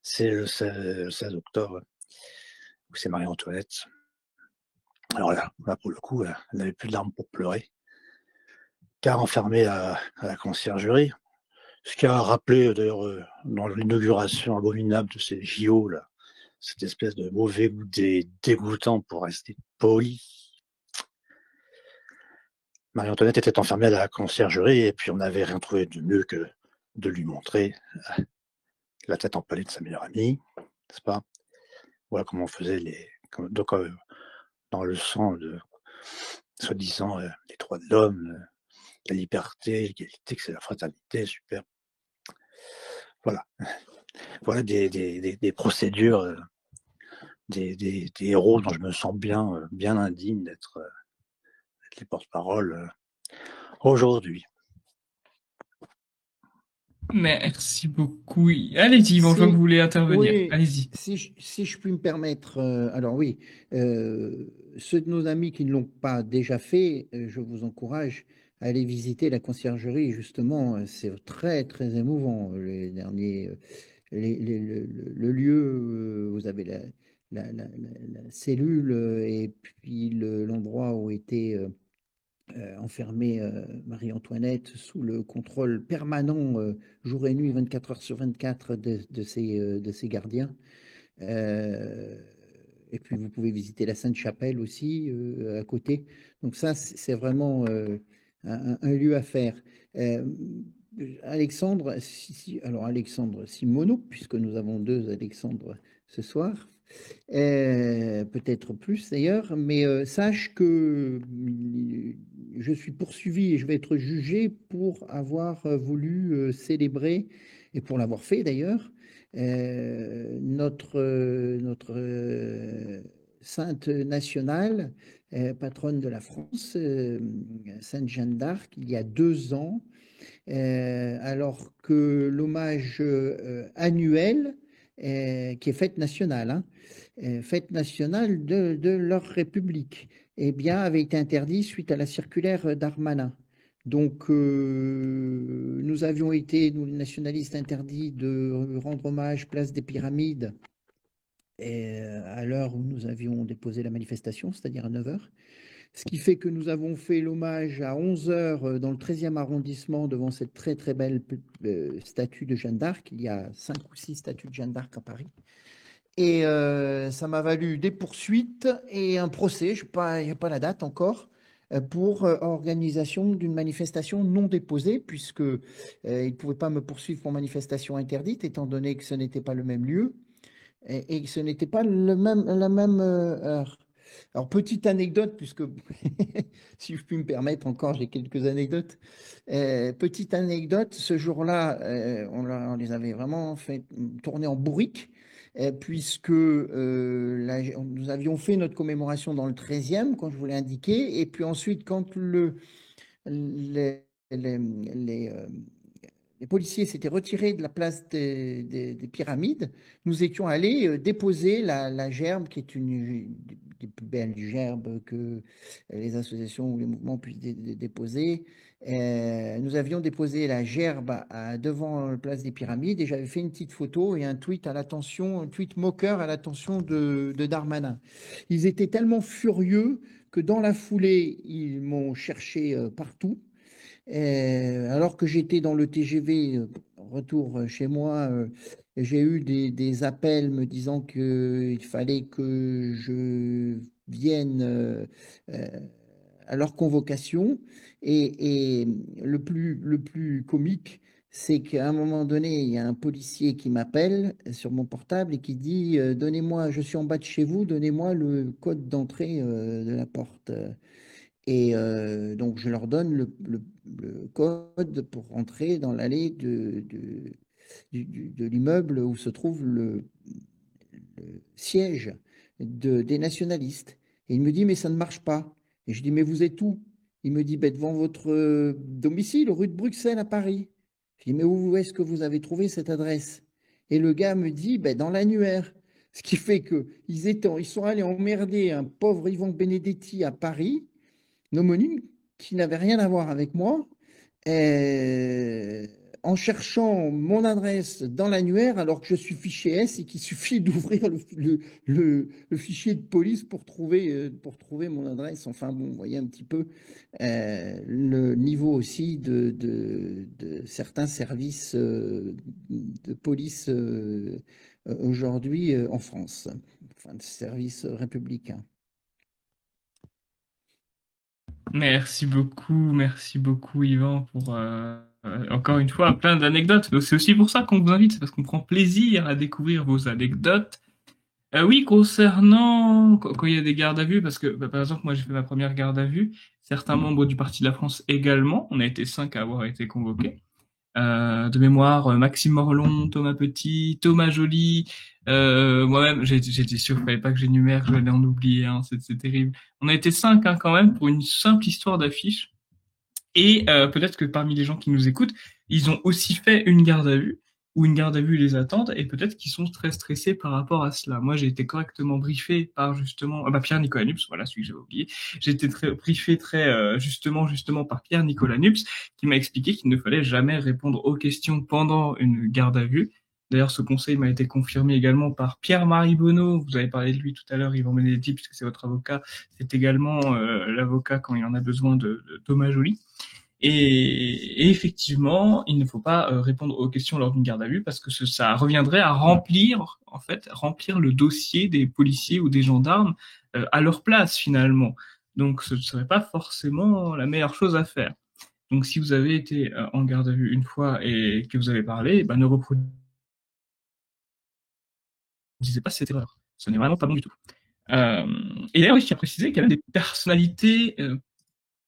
Speaker 3: c'est le 16 octobre, où c'est Marie-Antoinette. Alors là, pour le coup, elle n'avait plus de larmes pour pleurer, car enfermée à la conciergerie, ce qui a rappelé d'ailleurs dans l'inauguration abominable de ces JO, là, cette espèce de mauvais goût dégoûtant pour rester poli. Marie-Antoinette était enfermée à la conciergerie et puis on n'avait rien trouvé de mieux que de lui montrer la tête empalée de sa meilleure amie, n'est-ce pas? Voilà comment on faisait donc, dans le sang de soi-disant les droits de l'homme, la liberté, l'égalité, que c'est la fraternité, super. Voilà. Voilà des procédures, des héros dont je me sens bien indigne d'être les porte-parole aujourd'hui.
Speaker 1: Merci beaucoup. Allez-y, bon, je vois que vous voulez intervenir.
Speaker 2: Oui,
Speaker 1: Allez-y.
Speaker 2: si je puis me permettre, alors oui, ceux de nos amis qui ne l'ont pas déjà fait, je vous encourage à aller visiter la conciergerie, justement, c'est très, très émouvant, les derniers, le lieu, vous avez la cellule et puis l'endroit où était enfermée Marie-Antoinette sous le contrôle permanent jour et nuit, 24 heures sur 24 de ses gardiens. Et puis vous pouvez visiter la Sainte-Chapelle aussi à côté. Donc ça, c'est vraiment un lieu à faire. Euh, Alexandre, alors Alexandre Simoneau, puisque nous avons deux Alexandre ce soir, peut-être plus d'ailleurs, mais sache que je suis poursuivi et je vais être jugé pour avoir voulu célébrer, et pour l'avoir fait d'ailleurs, notre sainte nationale, patronne de la France, Sainte Jeanne d'Arc, il y a 2 ans, alors que l'hommage annuel, qui est fête nationale, hein, fête nationale de leur République, eh bien, avait été interdit suite à la circulaire Darmanin. Donc, nous avions été, nous les nationalistes, interdits de rendre hommage place des Pyramides à l'heure où nous avions déposé la manifestation, c'est-à-dire à 9h. Ce qui fait que nous avons fait l'hommage à 11h dans le 13e arrondissement devant cette très très belle statue de Jeanne d'Arc. Il y a 5 ou 6 statues de Jeanne d'Arc à Paris. Et ça m'a valu des poursuites et un procès, il n'y a pas la date encore, pour organisation d'une manifestation non déposée, puisque il ne pouvait pas me poursuivre pour manifestation interdite, étant donné que ce n'était pas le même lieu et que ce n'était pas la même heure. Alors, petite anecdote, puisque si je puis me permettre encore, j'ai quelques anecdotes. Petite anecdote, ce jour-là, on les avait vraiment fait tourner en bourrique, puisque nous avions fait notre commémoration dans le 13e, quand je vous l'ai indiqué, et puis ensuite, quand les, les, les policiers s'étaient retirés de la place des Pyramides, nous étions allés déposer la gerbe, qui est une des plus belles gerbes que les associations ou les mouvements puissent déposer. Nous avions déposé la gerbe devant la place des Pyramides et j'avais fait une petite photo et un tweet un tweet moqueur à l'attention de Darmanin. Ils étaient tellement furieux que dans la foulée, ils m'ont cherché partout. Alors que j'étais dans le TGV, retour chez moi, j'ai eu des appels me disant qu'il fallait que je vienne à leur convocation. Et le plus comique, c'est qu'à un moment donné, il y a un policier qui m'appelle sur mon portable et qui dit donnez-moi, je suis en bas de chez vous, donnez-moi le code d'entrée de la porte. Et donc, je leur donne le code pour rentrer dans l'allée de l'immeuble où se trouve le siège des nationalistes. Et il me dit, mais ça ne marche pas. Et je dis, mais vous êtes où? Il me dit, ben, devant votre domicile, rue de Bruxelles à Paris. Je dis, mais où est-ce que vous avez trouvé cette adresse? Et le gars me dit, ben, dans l'annuaire. Ce qui fait qu'ils sont allés emmerder un pauvre Yvan Benedetti à Paris, un homonyme qui n'avait rien à voir avec moi, en cherchant mon adresse dans l'annuaire alors que je suis fiché S et qu'il suffit d'ouvrir le fichier de police pour trouver mon adresse. Enfin bon, vous voyez un petit peu le niveau aussi de certains services de police aujourd'hui en France, enfin de services républicains.
Speaker 1: Merci beaucoup Yvan pour encore une fois plein d'anecdotes. Donc, c'est aussi pour ça qu'on vous invite, c'est parce qu'on prend plaisir à découvrir vos anecdotes. Oui, concernant quand il y a des gardes à vue, parce que par exemple moi j'ai fait ma première garde à vue, certains membres du Parti de la France également, on a été 5 à avoir été convoqués. De mémoire, Maxime Morlon, Thomas Petit, Thomas Joly, moi-même, j'étais sûr qu'il fallait pas que j'énumère, que j'allais en oublier, hein, c'est terrible. On a été 5 hein, quand même pour une simple histoire d'affiche. Et peut-être que parmi les gens qui nous écoutent, ils ont aussi fait une garde à vue ou une garde à vue les attendent et peut-être qu'ils sont très stressés par rapport à cela. Moi, j'ai été correctement briefé par justement Pierre-Nicolas Nups, voilà celui que j'avais oublié. J'ai été briefé très justement par Pierre-Nicolas Nups qui m'a expliqué qu'il ne fallait jamais répondre aux questions pendant une garde à vue. D'ailleurs, ce conseil m'a été confirmé également par Pierre-Marie Bonneau. Vous avez parlé de lui tout à l'heure, Yvan Benedetti, puisque c'est votre avocat. C'est également l'avocat quand il en a besoin de Thomas Joly. Et effectivement, il ne faut pas répondre aux questions lors d'une garde à vue parce que ça reviendrait à remplir le dossier des policiers ou des gendarmes à leur place finalement. Donc, ce ne serait pas forcément la meilleure chose à faire. Donc, si vous avez été en garde à vue une fois et que vous avez parlé, ne reproduisez pas cette erreur. Ce n'est vraiment pas bon du tout. Et d'ailleurs, je tiens à préciser qu'il y a même des personnalités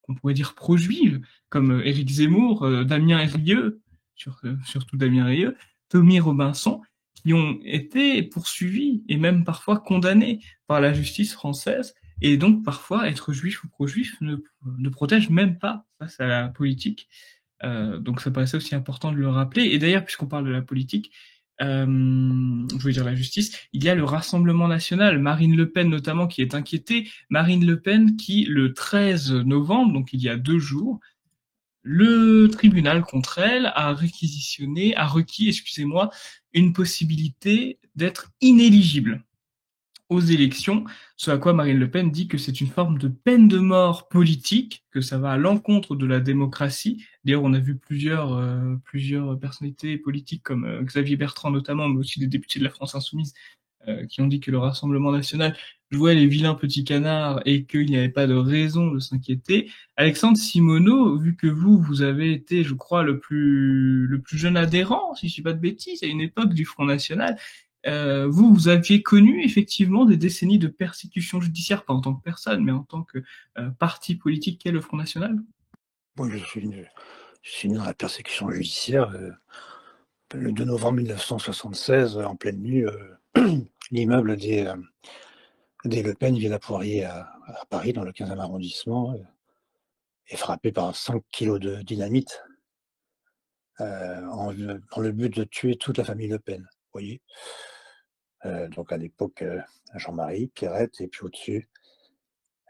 Speaker 1: qu'on pourrait dire pro-juives, comme Éric Zemmour, Damien Rieu, surtout Damien Rieu, Tommy Robinson, qui ont été poursuivis et même parfois condamnés par la justice française. Et donc, parfois, être juif ou pro-juif ne protège même pas face à la politique. Donc, ça paraissait aussi important de le rappeler. Et d'ailleurs, puisqu'on parle de la politique, je veux dire la justice, il y a le Rassemblement national, Marine Le Pen notamment qui est inquiétée, Marine Le Pen qui, le 13 novembre, donc il y a 2 jours, le tribunal contre elle a requis, excusez-moi, une possibilité d'être inéligible aux élections, ce à quoi Marine Le Pen dit que c'est une forme de peine de mort politique, que ça va à l'encontre de la démocratie. D'ailleurs, on a vu plusieurs personnalités politiques comme Xavier Bertrand notamment, mais aussi des députés de la France Insoumise, qui ont dit que le Rassemblement national jouait les vilains petits canards et qu'il n'y avait pas de raison de s'inquiéter. Alexandre Simoneau, vu que vous avez été, je crois, le plus jeune adhérent, si je ne dis pas de bêtises, à une époque du Front National, vous aviez connu effectivement des décennies de persécution judiciaire, pas en tant que personne, mais en tant que parti politique qu'est le Front National?
Speaker 3: Moi, je suis né dans la persécution judiciaire. Le 2 novembre 1976, en pleine nuit, l'immeuble des Le Pen, Villa Poirier à Paris, dans le 15e arrondissement, est frappé par 5 kilos de dynamite dans le but de tuer toute la famille Le Pen. Vous voyez, donc à l'époque, Jean-Marie, Pierrette, et puis au-dessus,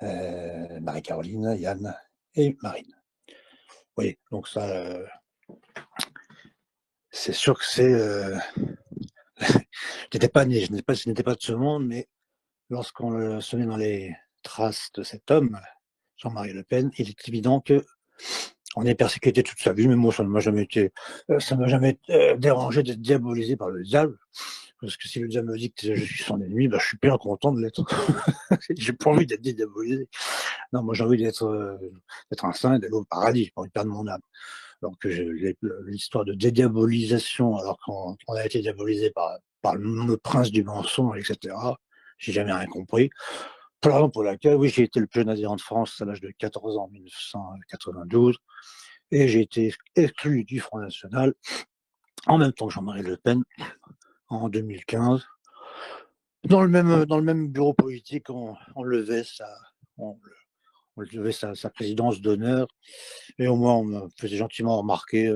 Speaker 3: Marie-Caroline, Yann et Marine. Vous voyez, donc ça, c'est sûr que c'est... je n'étais pas né, je n'étais pas de ce monde, mais lorsqu'on se met dans les traces de cet homme, Jean-Marie Le Pen, il est évident que on est persécuté toute sa vie, mais moi, ça ne m'a jamais dérangé d'être diabolisé par le diable. Parce que si le diable me dit que je suis son ennemi, je suis bien content de l'être. J'ai pas envie d'être diabolisé. Non, moi, j'ai envie d'être un saint et d'aller au paradis. J'ai pas envie de perdre mon âme. Donc, l'histoire de dédiabolisation, alors qu'on a été diabolisé par le prince du mensonge, etc., j'ai jamais rien compris. Pour la raison pour laquelle, oui, j'ai été le plus jeune adhérent de France à l'âge de 14 ans en 1992, et j'ai été exclu du Front National en même temps que Jean-Marie Le Pen en 2015. Dans le même bureau politique, on levait sa présidence d'honneur, et au moins on me faisait gentiment remarquer,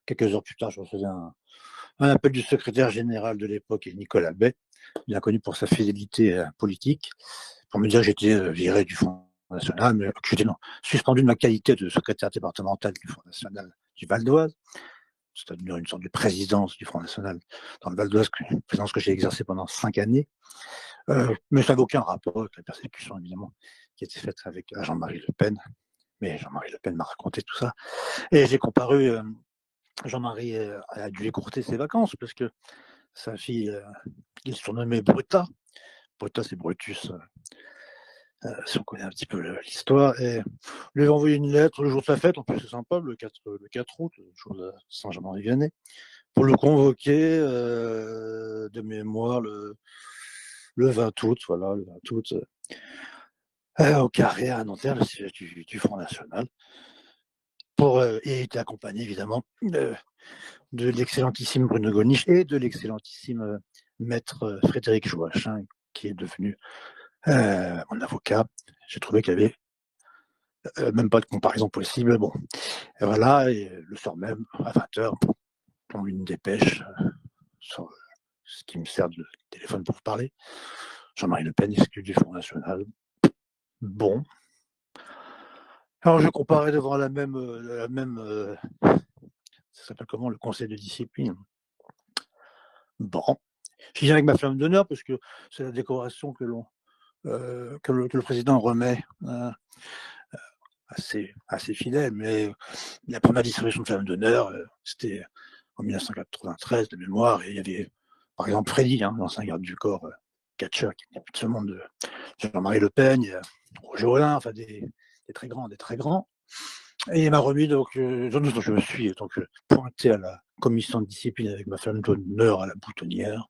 Speaker 3: quelques heures plus tard, je recevais un appel du secrétaire général de l'époque, Nicolas Bay, bien connu pour sa fidélité politique, pour me dire que j'étais viré du Front National, mais que j'étais suspendu de ma qualité de secrétaire départemental du Front National du Val d'Oise. C'est-à-dire une sorte de présidence du Front National dans le Val d'Oise, une présidence que j'ai exercée pendant 5 années. Mais ça n'avait aucun rapport avec la persécution, évidemment, qui était faite avec Jean-Marie Le Pen. Mais Jean-Marie Le Pen m'a raconté tout ça. Et j'ai comparu, Jean-Marie a dû écourter ses vacances, parce que sa fille, il se surnommait Bruta. Bruta, c'est Brutus, si on connaît un petit peu l'histoire. Et lui a envoyé une lettre le jour de sa fête, en plus c'est sympa, le 4 août, le jour de Saint-Germain-Vianney, pour le convoquer de mémoire le 20 août, voilà, le 20 août, au Carré à Nanterre, le siège du Front National. Et était accompagné évidemment de l'excellentissime Bruno Gollnisch et de l'excellentissime maître Frédéric Joachim, qui est devenu mon avocat. J'ai trouvé qu'il n'y avait même pas de comparaison possible. Bon, et voilà, et le soir même, à 20h, on une dépêche sur ce qui me sert de téléphone pour parler. Jean-Marie Le Pen exclu du Front National. Bon. Alors je comparais devant la même ça s'appelle comment, le conseil de discipline. Bon. Je viens avec ma flamme d'honneur parce que c'est la décoration que le président remet assez fidèle, mais la première distribution de flamme d'honneur, c'était en 1993 de mémoire, et il y avait par exemple Freddy, l'ancien garde du corps, catcheur, qui n'est plus de ce monde, de Jean-Marie Le Pen, Roger Olin, enfin des très grands. Et il m'a remis, donc je me suis pointé à la commission de discipline avec ma flamme d'honneur à la boutonnière.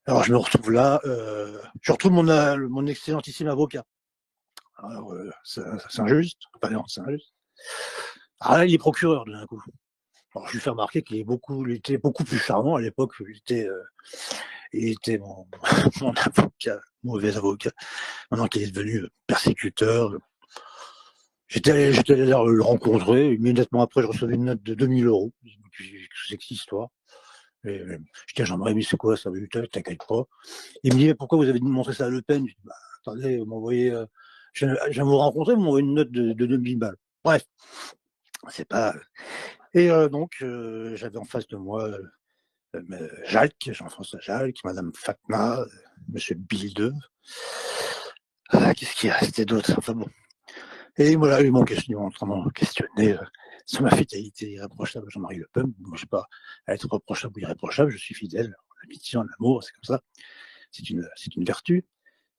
Speaker 3: Alors je me retrouve là, je retrouve mon excellentissime avocat. Alors c'est injuste, enfin non, c'est injuste. Alors là, il est procureur d'un coup. Alors je lui fais remarquer qu'il était beaucoup plus charmant à l'époque. Il était mon avocat, mauvais avocat. Maintenant qu'il est devenu persécuteur. J'étais allé le rencontrer. Immédiatement après, je recevais une note de 2000 €. Qu'est-ce que c'est que cette histoire? Et je dis à Jean-Marie, mais c'est quoi ça? T'inquiète pas. Il me dit, mais pourquoi vous avez montré ça à Le Pen? Je dis, bah, attendez, vous m'envoyez, je viens vous rencontrer, vous m'envoyez une note de 2000 balles. Bref, c'est pas. Et donc, j'avais en face de moi Jacques, Jean-François Jacques, Madame Fatma, Monsieur Bildeux. Qu'est-ce qu'il restait d'autre? Enfin bon. Et voilà, ils m'ont questionné sur ma fidélité irréprochable à Jean-Marie Le Pen. Moi, je ne sais pas à être reprochable ou irréprochable, je suis fidèle en amitié, en amour, c'est comme ça. C'est une vertu.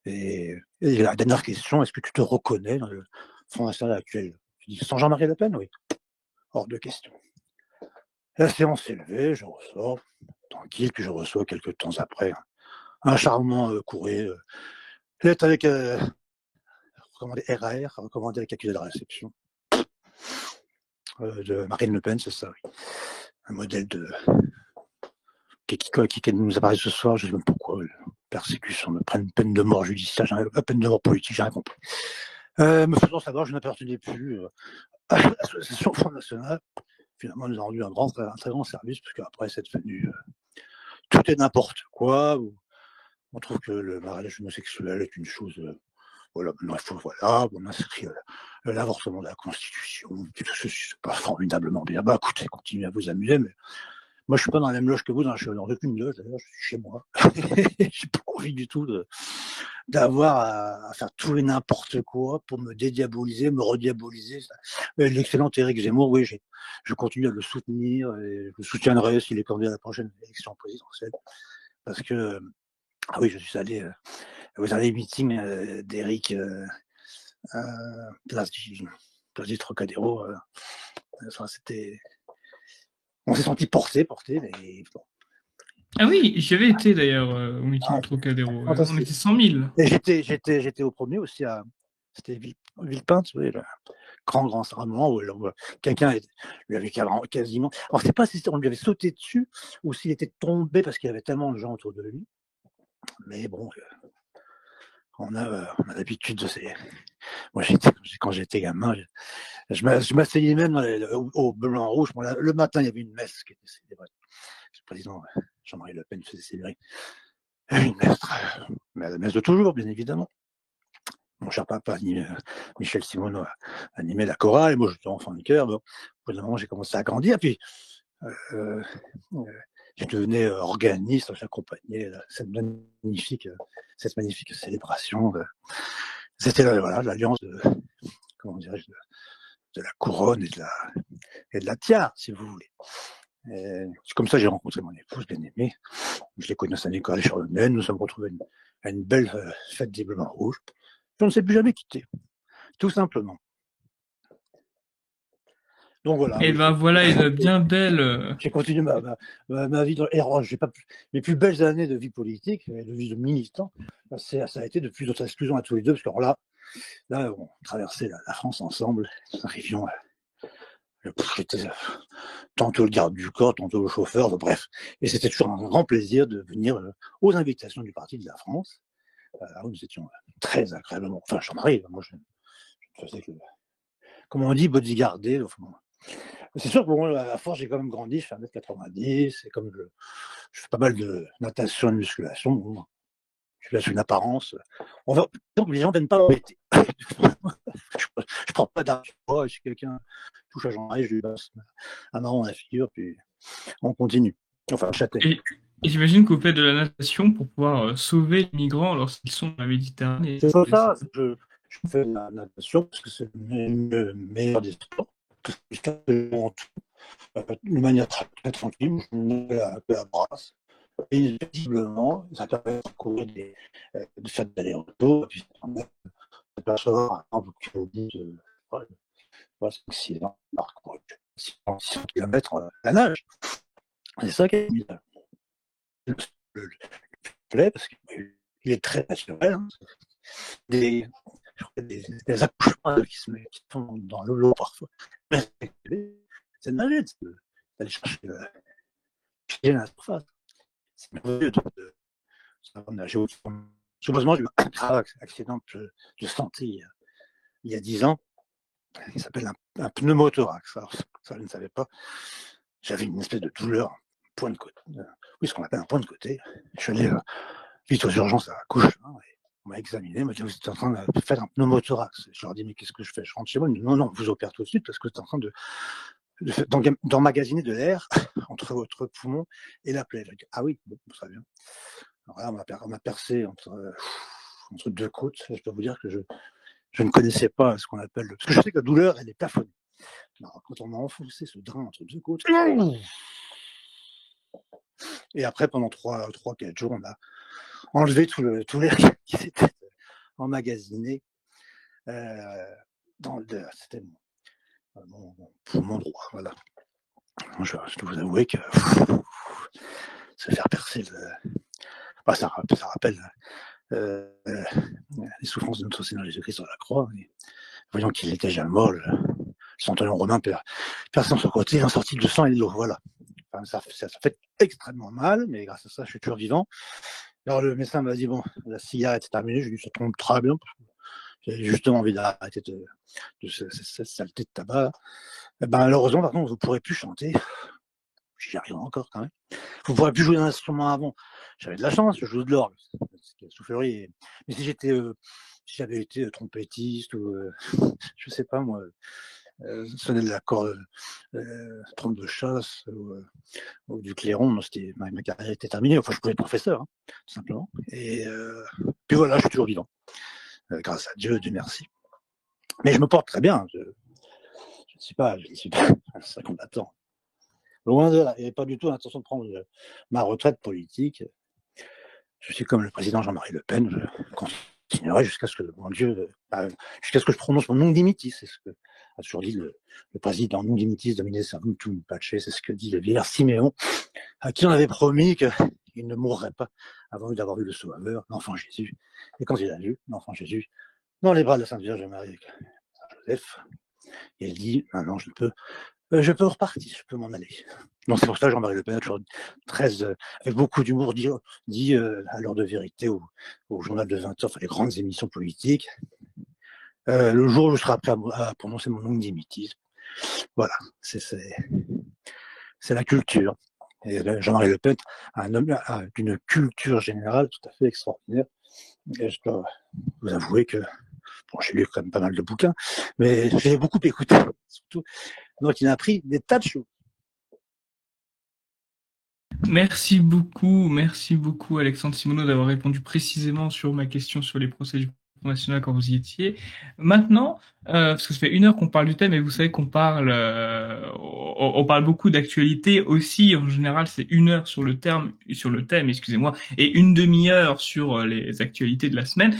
Speaker 3: Et la dernière question, est-ce que tu te reconnais dans le Front National actuel? Je dis, sans Jean-Marie Le Pen? Oui. Hors de question. La séance s'est levée, je ressors, tranquille, puis je reçois quelques temps après un charmant courrier, lettre avec RAR, recommandé avec accusé de réception, de Marine Le Pen, c'est ça, oui. Un modèle qui nous apparaît ce soir, je ne sais même pas pourquoi, persécution, me prenne peine de mort judiciaire, peine de mort politique, j'ai rien compris. Me faisant savoir, je n'appartenais plus à l'association Front National. Finalement, nous avons rendu un très grand service, parce qu'après, c'est devenu tout est n'importe quoi. On trouve que le mariage homosexuel est une chose. Voilà, maintenant, on inscrit l'avortement de la Constitution. C'est pas formidablement bien. Bah, écoutez, continuez à vous amuser, mais moi, je suis pas dans la même loge que vous, je suis dans aucune loge, d'ailleurs, je suis chez moi. J'ai pas envie du tout d'avoir à faire tout et n'importe quoi pour me dédiaboliser, me rediaboliser. L'excellent Éric Zemmour, oui, je continue à le soutenir, et je le soutiendrai s'il est candidat à la prochaine élection présidentielle. Parce que, oui, je suis allé aux derniers meetings d'Éric place du Trocadéro. C'était. On s'est senti porté, mais bon.
Speaker 1: Ah oui, j'avais été d'ailleurs au meeting Trocadéro. On était 100 000.
Speaker 3: Et j'étais au premier aussi c'était Villepinte, oui, le grand rassemblement où quelqu'un lui avait quasiment. Alors, je ne sais pas si on lui avait sauté dessus ou s'il était tombé parce qu'il y avait tellement de gens autour de lui. Mais bon, on a l'habitude de ces. Moi, quand j'étais gamin, je m'asseyais même au blanc-rouge. Le matin, il y avait une messe qui était célébrée. Le président Jean-Marie Le Pen faisait célébrer Une messe, mais la messe de toujours, bien évidemment. Mon cher papa, Michel Simoneau, a animé la chorale, et moi j'étais enfant du chœur. Bon, au bout d'un moment, j'ai commencé à grandir, puis euh, je devenais organiste, j'accompagnais cette magnifique célébration. C'était voilà, l'alliance de, comment dirais-je, de la couronne et de la tiare, si vous voulez. C'est comme ça que j'ai rencontré mon épouse bien aimée. Je l'ai connue à Saint-Nicolas sur le Maine. Nous sommes retrouvés à une belle fête des Bleus Rouges. On ne s'est plus jamais quitté, tout simplement. Donc voilà.
Speaker 1: Et ben voilà une bien belle.
Speaker 3: J'ai continué ma vie dans les j'ai pas mes plus belles années de vie politique, de vie de militant. Ça a été depuis notre exclusion à tous les deux, parce que là, on traversait la France ensemble. Nous arrivions. J'étais tantôt le garde du corps, tantôt le chauffeur, bref. Et c'était toujours un grand plaisir de venir aux invitations du Parti de la France. Où nous étions très agréablement. Enfin, Jean-Marie, moi, je faisais que, comme on dit, bodyguarder. Enfin, c'est sûr que bon, à force, j'ai quand même grandi, je fais 1m90, et comme je fais pas mal de natation et de musculation, bon, je laisse une apparence. Donc les gens ne viennent pas m'embêter. Je prends pas d'argent. Si quelqu'un touche à Jean-Marie, je lui passe un marron à la figure, puis on continue. Enfin, châtaigne.
Speaker 1: Et j'imagine que vous faites de la natation pour pouvoir sauver les migrants lorsqu'ils sont dans la Méditerranée.
Speaker 3: C'est pour ça, je fais de la natation parce que c'est le meilleur des sports. De manière très, très tranquille, je mets la brasse. Et visiblement, ça permet de courir de faire des allers-retours, et puis ça permet de percevoir un kilomètre, 600 km à la nage. C'est ça qui est bizarre. Le plaît parce qu'il est très naturel. Hein. Des accouchements qui se font dans l'eau parfois. C'est de nager, d'aller chercher la surface. C'est merveilleux de nager au fond. Heureusement, j'ai eu un grave accident de santé il y a 10 ans. Il s'appelle un pneumothorax. Alors, ça, je ne savais pas. J'avais une espèce de douleur, point de côté. Oui, ce qu'on appelle un point de côté. Je suis allé vite aux urgences à Cochin. On m'a examiné, on m'a dit vous êtes en train de faire un pneumothorax. Je leur ai dit mais qu'est-ce que je fais? Je rentre chez moi. Ils m'ont dit non, on vous opère tout de suite parce que vous êtes en train d'emmagasiner de l'air entre votre poumon et la plaie. Dit, ah oui, bon, très bien. Alors là, on m'a percé entre deux côtes. Je peux vous dire que je ne connaissais pas ce qu'on appelle parce que je sais que la douleur, elle est plafonnée. Alors, quand on m'a enfoncé ce drain entre deux côtes, et après, pendant 3-4 jours, on a enlevé tout l'air qui s'était emmagasiné c'était mon poumon droit. Voilà. Je dois vous avouer que se faire percer, ça rappelle les souffrances de notre Seigneur Jésus-Christ sur la croix. Et voyant qu'il était déjà mort, le centurion romain personne sur le côté, en sortie de sang et de l'eau. Voilà. Enfin, ça fait extrêmement mal, mais grâce à ça, je suis toujours vivant. Alors le médecin m'a dit bon, la cigarette est terminée. Je lui ai dit ça tombe très bien. J'avais justement envie d'arrêter de cette saleté de tabac. Et ben, malheureusement, par contre, vous ne pourrez plus chanter. J'y arrive encore quand même. Vous ne pourrez plus jouer d'un instrument avant. J'avais de la chance, je joue de l'orgue, soufflerie. Mais si j'avais été trompettiste ou je sais pas moi, sonner de la corde, trompe de chasse ou du clairon, ma carrière était terminée. Enfin, je pouvais être professeur, hein, tout simplement. Et puis voilà, je suis toujours vivant. Grâce à Dieu, Dieu merci. Mais je me porte très bien. Je ne suis pas un combattant. Loin de là, il n'y avait pas du tout l'intention de prendre ma retraite politique. Je suis comme le président Jean-Marie Le Pen, je continuerai jusqu'à ce que mon Dieu, jusqu'à ce que je prononce mon non dimittis. C'est ce que a toujours dit le président non dimittis Domine Servutum Pace, c'est ce que dit le vieillard Siméon, à qui on avait promis qu'il ne mourrait pas avant d'avoir vu le Sauveur, l'enfant Jésus. Et quand il a vu l'enfant Jésus dans les bras de la Sainte Vierge Marie et Joseph, il dit maintenant je peux repartir, je peux m'en aller. Donc c'est pour ça que Jean-Marie Le Pen a toujours avec beaucoup d'humour dit à l'heure de vérité au journal de 20h, enfin les grandes émissions politiques, le jour où je serai prêt à prononcer mon nom dimittis. Voilà, c'est la culture. Et Jean-Marie Le Pen, un homme d'une culture générale tout à fait extraordinaire. Et je dois vous avouer que bon, j'ai lu quand même pas mal de bouquins, mais j'ai beaucoup écouté, surtout. Donc, il a appris des tas de choses.
Speaker 1: Merci beaucoup Alexandre Simoneau d'avoir répondu précisément sur ma question sur les procès du Front National quand vous y étiez. Maintenant, parce que ça fait 1 heure qu'on parle du thème et vous savez qu'on parle, on parle beaucoup d'actualité aussi. En général, c'est 1 heure sur le thème, excusez-moi, et une demi-heure sur les actualités de la semaine.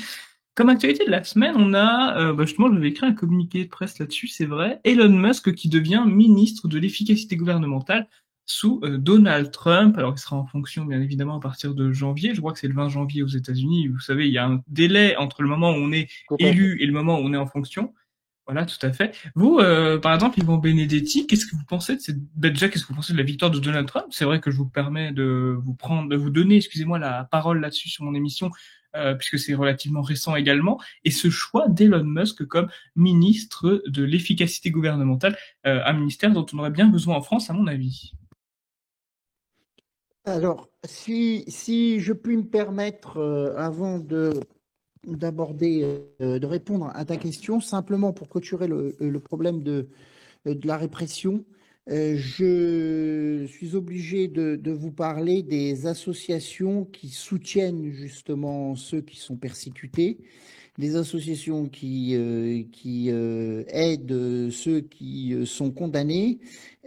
Speaker 1: Comme actualité de la semaine, on a, justement, je vais écrire un communiqué de presse là-dessus, c'est vrai, Elon Musk qui devient ministre de l'efficacité gouvernementale sous Donald Trump. Alors, il sera en fonction, bien évidemment, à partir de janvier. Je crois que c'est le 20 janvier aux États-Unis. Vous savez, il y a un délai entre le moment où on est
Speaker 3: Tout à fait.
Speaker 1: élu et le moment où on est en fonction. Voilà, tout à fait. Vous, par exemple, Yvan Benedetti, qu'est-ce que vous pensez de cette... déjà, qu'est-ce que vous pensez de la victoire de Donald Trump? C'est vrai que je vous permets de vous donner, excusez-moi, la parole là-dessus sur mon émission, puisque c'est relativement récent également, et ce choix d'Elon Musk comme ministre de l'efficacité gouvernementale, un ministère dont on aurait bien besoin en France, à mon avis.
Speaker 2: Alors, si je puis me permettre, avant d'aborder, de répondre à ta question, simplement pour clôturer le problème de la répression, je suis obligé de vous parler des associations qui soutiennent justement ceux qui sont persécutés, des associations qui aident ceux qui sont condamnés,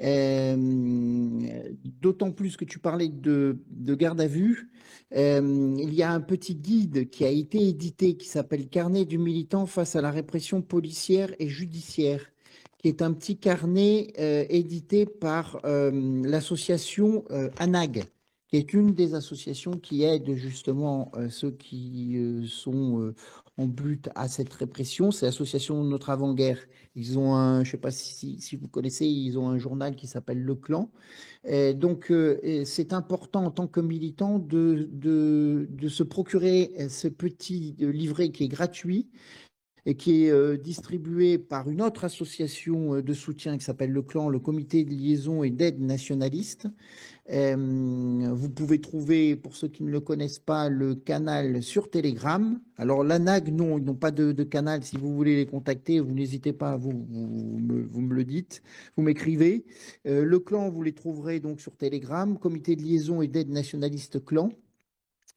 Speaker 2: euh, d'autant plus que tu parlais de garde à vue. Il y a un petit guide qui a été édité qui s'appelle Carnet du militant face à la répression policière et judiciaire, qui est un petit carnet édité par l'association ANAG, qui est une des associations qui aide justement ceux qui sont en but à cette répression. C'est l'association Notre Avant-Guerre. Ils ont je ne sais pas si vous connaissez, ils ont un journal qui s'appelle Le Clan. Donc, c'est important en tant que militant de se procurer ce petit livret qui est gratuit et qui est distribué par une autre association de soutien qui s'appelle le Clan, le Comité de liaison et d'aide nationaliste. Vous pouvez trouver, pour ceux qui ne le connaissent pas, le canal sur Telegram. Alors, l'ANAG, non, ils n'ont pas de canal. Si vous voulez les contacter, vous n'hésitez pas, vous me le dites, vous m'écrivez. Le Clan, vous les trouverez donc sur Telegram, Comité de liaison et d'aide nationaliste Clan.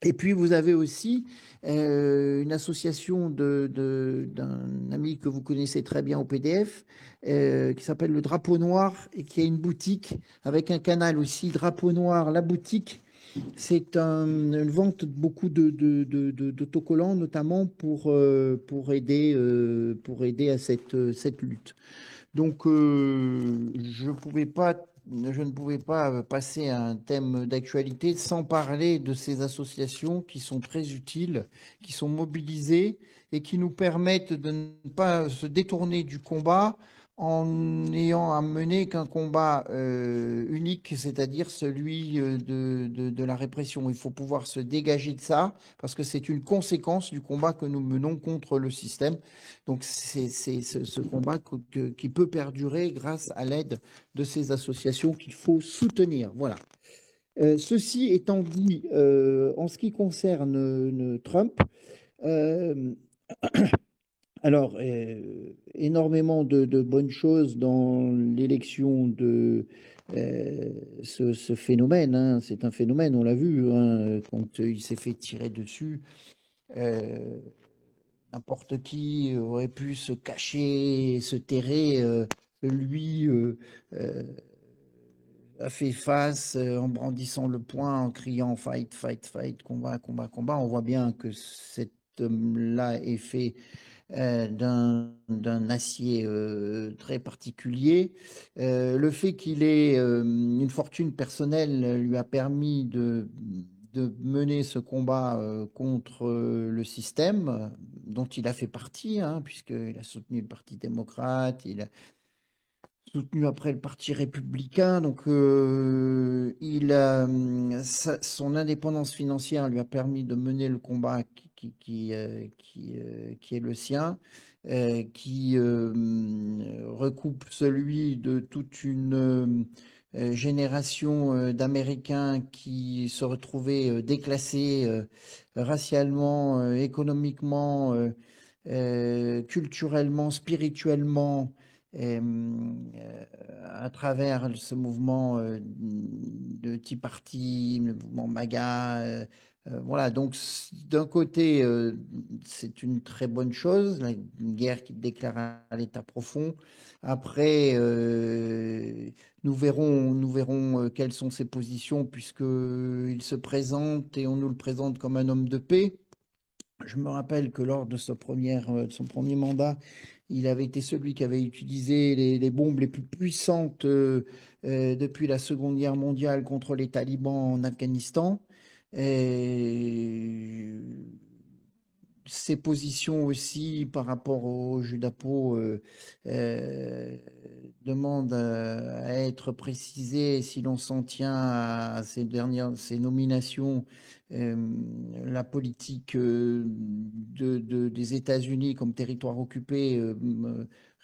Speaker 2: Et puis, vous avez aussi une association d'un ami que vous connaissez très bien au PDF, qui s'appelle le Drapeau Noir et qui a une boutique avec un canal aussi, Drapeau Noir, la boutique. C'est une vente de beaucoup d'autocollants, notamment pour aider à cette lutte. Donc, je ne pouvais pas passer à un thème d'actualité sans parler de ces associations qui sont très utiles, qui sont mobilisées et qui nous permettent de ne pas se détourner du combat en n'ayant à mener qu'un combat unique, c'est-à-dire celui de la répression. Il faut pouvoir se dégager de ça parce que c'est une conséquence du combat que nous menons contre le système. Donc, c'est ce combat qui peut perdurer grâce à l'aide de ces associations qu'il faut soutenir. Voilà. Ceci étant dit, en ce qui concerne Trump, euh, alors, énormément de bonnes choses dans l'élection de ce phénomène, hein. C'est un phénomène, on l'a vu, hein, quand il s'est fait tirer dessus. euh, N'importe qui aurait pu se cacher, se terrer. Lui euh, a fait face en brandissant le poing, en criant fight, fight, fight, combat, combat, combat. On voit bien que cet homme-là est fait d'un acier très particulier. Le fait qu'il ait une fortune personnelle lui a permis de mener ce combat contre le système dont il a fait partie, hein, puisqu'il a soutenu le Parti démocrate, il a soutenu après le Parti républicain. Donc, son indépendance financière lui a permis de mener le combat qui est le sien. qui recoupe celui de toute une génération d'Américains qui se retrouvaient déclassés racialement, économiquement, culturellement, spirituellement, à travers ce mouvement de Tea Party, le mouvement MAGA. Voilà, donc d'un côté, c'est une très bonne chose, une guerre qui déclare à l'état profond. Après, nous verrons quelles sont ses positions, puisqu'il se présente et on nous le présente comme un homme de paix. Je me rappelle que lors de son premier mandat, il avait été celui qui avait utilisé les bombes les plus puissantes depuis la Seconde Guerre mondiale contre les talibans en Afghanistan. Et ses positions aussi par rapport au Judapo demandent à être précisées si l'on s'en tient à ces nominations. La politique des États-Unis comme territoire occupé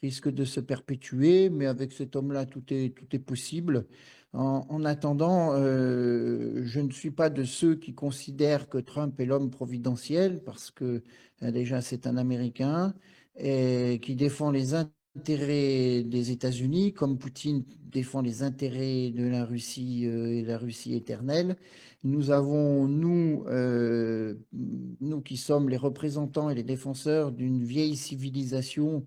Speaker 2: risque de se perpétuer, mais avec cet homme-là, tout est possible. En attendant, je ne suis pas de ceux qui considèrent que Trump est l'homme providentiel, parce que déjà c'est un Américain et qui défend les intérêts des États-Unis, comme Poutine défend les intérêts de la Russie et la Russie éternelle. Nous avons, nous qui sommes les représentants et les défenseurs d'une vieille civilisation,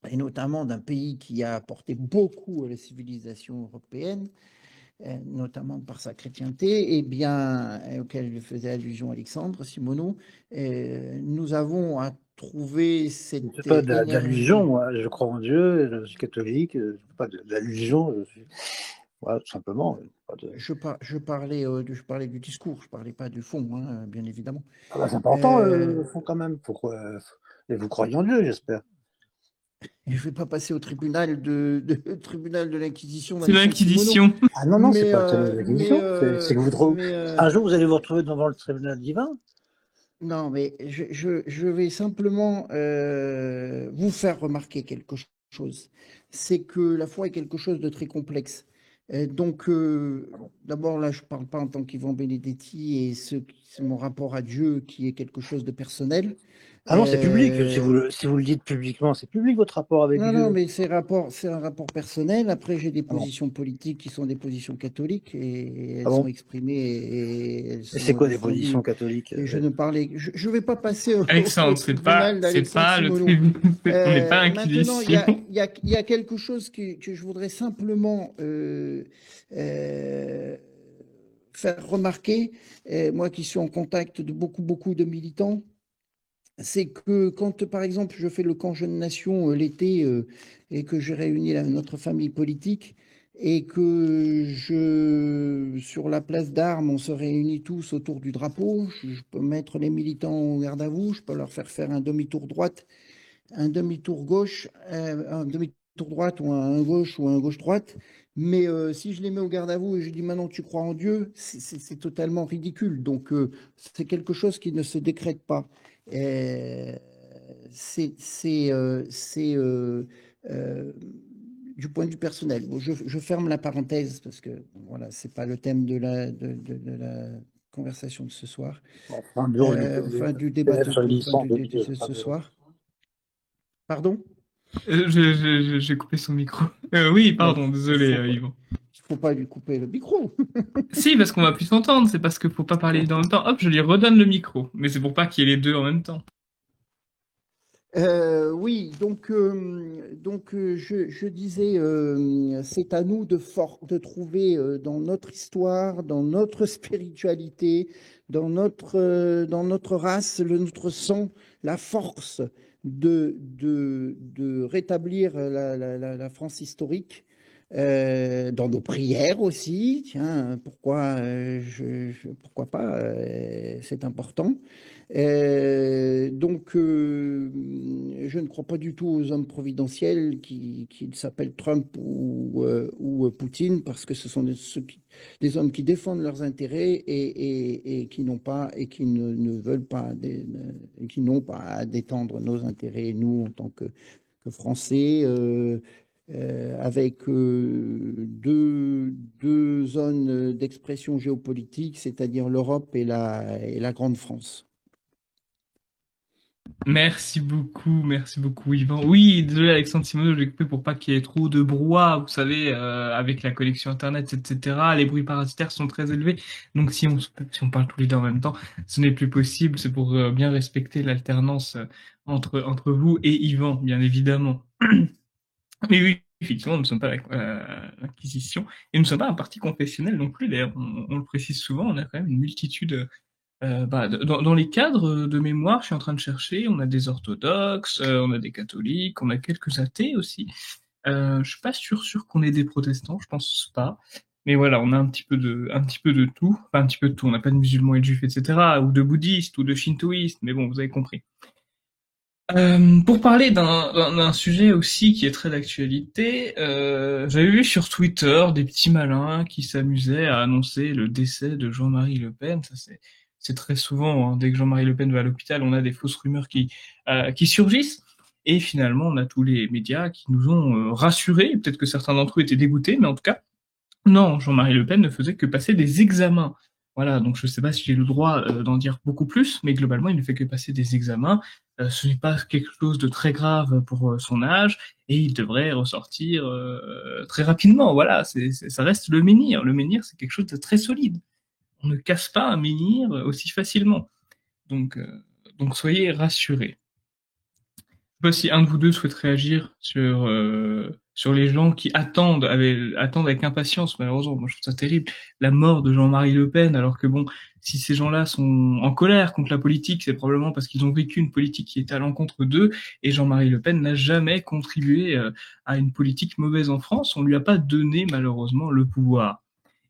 Speaker 2: et notamment d'un pays qui a apporté beaucoup à la civilisation européenne, notamment par sa chrétienté, et bien, auquel faisait allusion Alexandre Simoneau, nous avons à trouver
Speaker 3: Je
Speaker 2: cette
Speaker 3: ne fais pas d'allusion,
Speaker 2: énergie.
Speaker 3: moi. Je crois en Dieu, je suis catholique, je ne fais pas d'allusion, voilà, tout simplement.
Speaker 2: Je parlais du discours, je ne parlais pas du fond, hein, bien évidemment.
Speaker 3: Ah bah, c'est important, le fond, quand même. Pourquoi... Et vous croyez en Dieu, j'espère.
Speaker 2: Je ne vais pas passer au tribunal tribunal de l'Inquisition
Speaker 1: C'est
Speaker 2: d'Alexandre Simoneau.
Speaker 1: l'Inquisition.
Speaker 3: Ah non, non, c'est
Speaker 2: Mais,
Speaker 3: pas le tribunal de l'Inquisition. C'est que vous trouvez... Un jour, vous allez vous retrouver devant le tribunal divin.
Speaker 2: non, mais je vais simplement vous faire remarquer quelque chose. C'est que la foi est quelque chose de très complexe. Donc, d'abord, là, je ne parle pas en tant qu'Yvan Benedetti et c'est mon rapport à Dieu qui est quelque chose de personnel.
Speaker 3: Ah non, c'est public. Si vous le dites publiquement, c'est public votre rapport avec
Speaker 2: Non,
Speaker 3: Dieu.
Speaker 2: non, mais c'est un rapport personnel. Après, j'ai des positions politiques qui sont des positions catholiques et elles sont exprimées et elles
Speaker 3: Et
Speaker 2: sont
Speaker 3: c'est quoi des
Speaker 2: défendues.
Speaker 3: positions catholiques?
Speaker 2: Et je ne vais pas passer au
Speaker 1: Alexandre,
Speaker 2: tribunal d'Alexandre Simoneau.
Speaker 1: On n'est pas
Speaker 2: Maintenant, il
Speaker 1: Inquisition.
Speaker 2: y a quelque chose que je voudrais simplement faire remarquer, moi qui suis en contact de beaucoup de militants. C'est que quand, par exemple, je fais le camp Jeunes Nation l'été et que je réunis notre famille politique et que sur la place d'Armes, on se réunit tous autour du drapeau, je peux mettre les militants au garde à vous, je peux leur faire un demi-tour droite, un demi-tour gauche, un demi-tour droite ou un gauche ou un gauche-droite. Mais si je les mets au garde à vous et je dis maintenant tu crois en Dieu, c'est totalement ridicule. Donc c'est quelque chose qui ne se décrète pas. C'est du point de vue personnel. Bon, je ferme la parenthèse parce que voilà, c'est pas le thème de la conversation de ce soir. Du débat de ce soir. Pardon?
Speaker 1: J'ai coupé son micro. Oui, pardon, désolé, Yvan.
Speaker 2: Il ne faut pas lui couper le micro.
Speaker 1: Si, parce qu'on va plus s'entendre, c'est parce qu'il faut pas parler en même temps. Hop, je lui redonne le micro. Mais c'est pour pas qu'il y ait les deux en même temps.
Speaker 2: Oui, donc je disais, c'est à nous de trouver dans notre histoire, dans notre spiritualité, dans notre race, notre sang, la force de rétablir la France historique, dans nos prières aussi. Tiens, pourquoi pas, c'est important. Donc, je ne crois pas du tout aux hommes providentiels qui s'appellent Trump ou Poutine, parce que ce sont des hommes qui défendent leurs intérêts et qui n'ont pas et qui ne veulent pas, qui n'ont pas à défendre nos intérêts, nous, en tant que Français. Avec deux zones d'expression géopolitique, c'est-à-dire l'Europe et la Grande France.
Speaker 1: Merci beaucoup, Yvan. Oui, désolé, Alexandre Simoneau, j'ai coupé pour pas qu'il y ait trop de brouhaha, vous savez, avec la connexion Internet, etc. Les bruits parasitaires sont très élevés. Donc, si on parle tous les deux en même temps, ce n'est plus possible. C'est pour bien respecter l'alternance entre vous et Yvan, bien évidemment. Mais oui, effectivement, nous ne sommes pas l'Inquisition et nous ne sommes pas un parti confessionnel non plus. D'ailleurs, on le précise souvent, on a quand même une multitude. Dans les cadres de mémoire, je suis en train de chercher, on a des orthodoxes, on a des catholiques, on a quelques athées aussi. Je suis pas sûr qu'on ait des protestants, je pense pas. Mais voilà, on a un petit peu de tout. Enfin, un petit peu de tout. On n'a pas de musulmans et de juifs, etc. Ou de bouddhistes, ou de shintoïstes. Mais bon, vous avez compris. Pour parler d'un sujet aussi qui est très d'actualité, j'avais vu sur Twitter des petits malins qui s'amusaient à annoncer le décès de Jean-Marie Le Pen. Ça, c'est très souvent, hein, dès que Jean-Marie Le Pen va à l'hôpital, on a des fausses rumeurs qui surgissent. Et finalement, on a tous les médias qui nous ont rassurés. Peut-être que certains d'entre eux étaient dégoûtés, mais en tout cas, non, Jean-Marie Le Pen ne faisait que passer des examens. Voilà, donc je ne sais pas si j'ai le droit d'en dire beaucoup plus, mais globalement, il ne fait que passer des examens. Ce n'est pas quelque chose de très grave pour son âge, et il devrait ressortir très rapidement. Voilà, ça reste le menhir. Le menhir, c'est quelque chose de très solide. On ne casse pas un menhir aussi facilement. Donc, euh, donc soyez rassurés. Je sais pas si un de vous deux souhaite réagir sur les gens qui attendent avec impatience, malheureusement. Moi, je trouve ça terrible, la mort de Jean-Marie Le Pen, alors que bon, si ces gens-là sont en colère contre la politique, c'est probablement parce qu'ils ont vécu une politique qui était à l'encontre d'eux, et Jean-Marie Le Pen n'a jamais contribué à une politique mauvaise en France. On lui a pas donné, malheureusement, le pouvoir.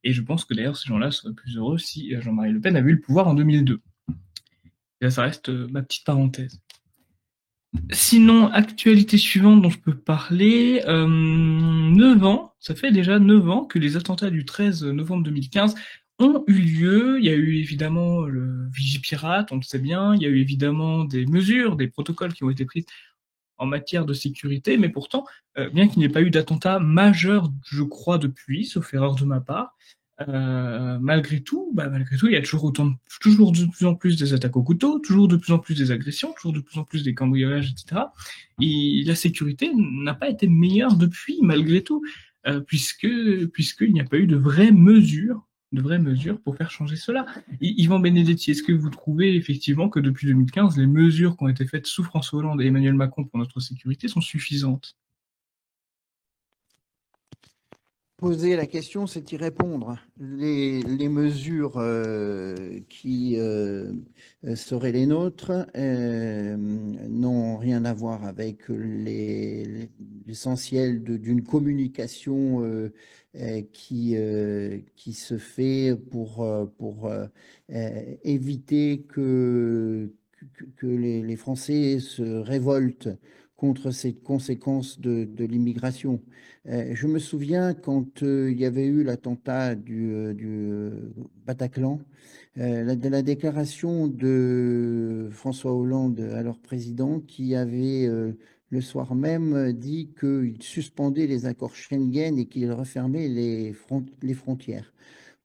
Speaker 1: Et je pense que d'ailleurs, ces gens-là seraient plus heureux si Jean-Marie Le Pen avait eu le pouvoir en 2002. Et là, ça reste ma petite parenthèse. Sinon, actualité suivante dont je peux parler, 9 ans, ça fait déjà 9 ans que les attentats du 13 novembre 2015 ont eu lieu. Il y a eu évidemment le Vigipirate, on le sait bien, il y a eu évidemment des mesures, des protocoles qui ont été pris en matière de sécurité, mais pourtant, bien qu'il n'y ait pas eu d'attentat majeur, je crois, depuis, sauf erreur de ma part, malgré tout, il y a toujours de plus en plus des attaques au couteau, toujours de plus en plus des agressions, toujours de plus en plus des cambriolages, etc. Et la sécurité n'a pas été meilleure depuis, malgré tout, puisqu'il n'y a pas eu de vraies mesures pour faire changer cela. Yvan Benedetti, est-ce que vous trouvez effectivement que depuis 2015, les mesures qui ont été faites sous François Hollande et Emmanuel Macron pour notre sécurité sont suffisantes?
Speaker 2: Poser la question, c'est y répondre. Les mesures qui seraient les nôtres n'ont rien à voir avec l'essentiel d'une communication qui se fait pour éviter que les Français se révoltent contre ces conséquences de l'immigration. Je me souviens quand il y avait eu l'attentat du Bataclan, de la déclaration de François Hollande, alors président, qui avait le soir même dit qu'il suspendait les accords Schengen et qu'il refermait les frontières.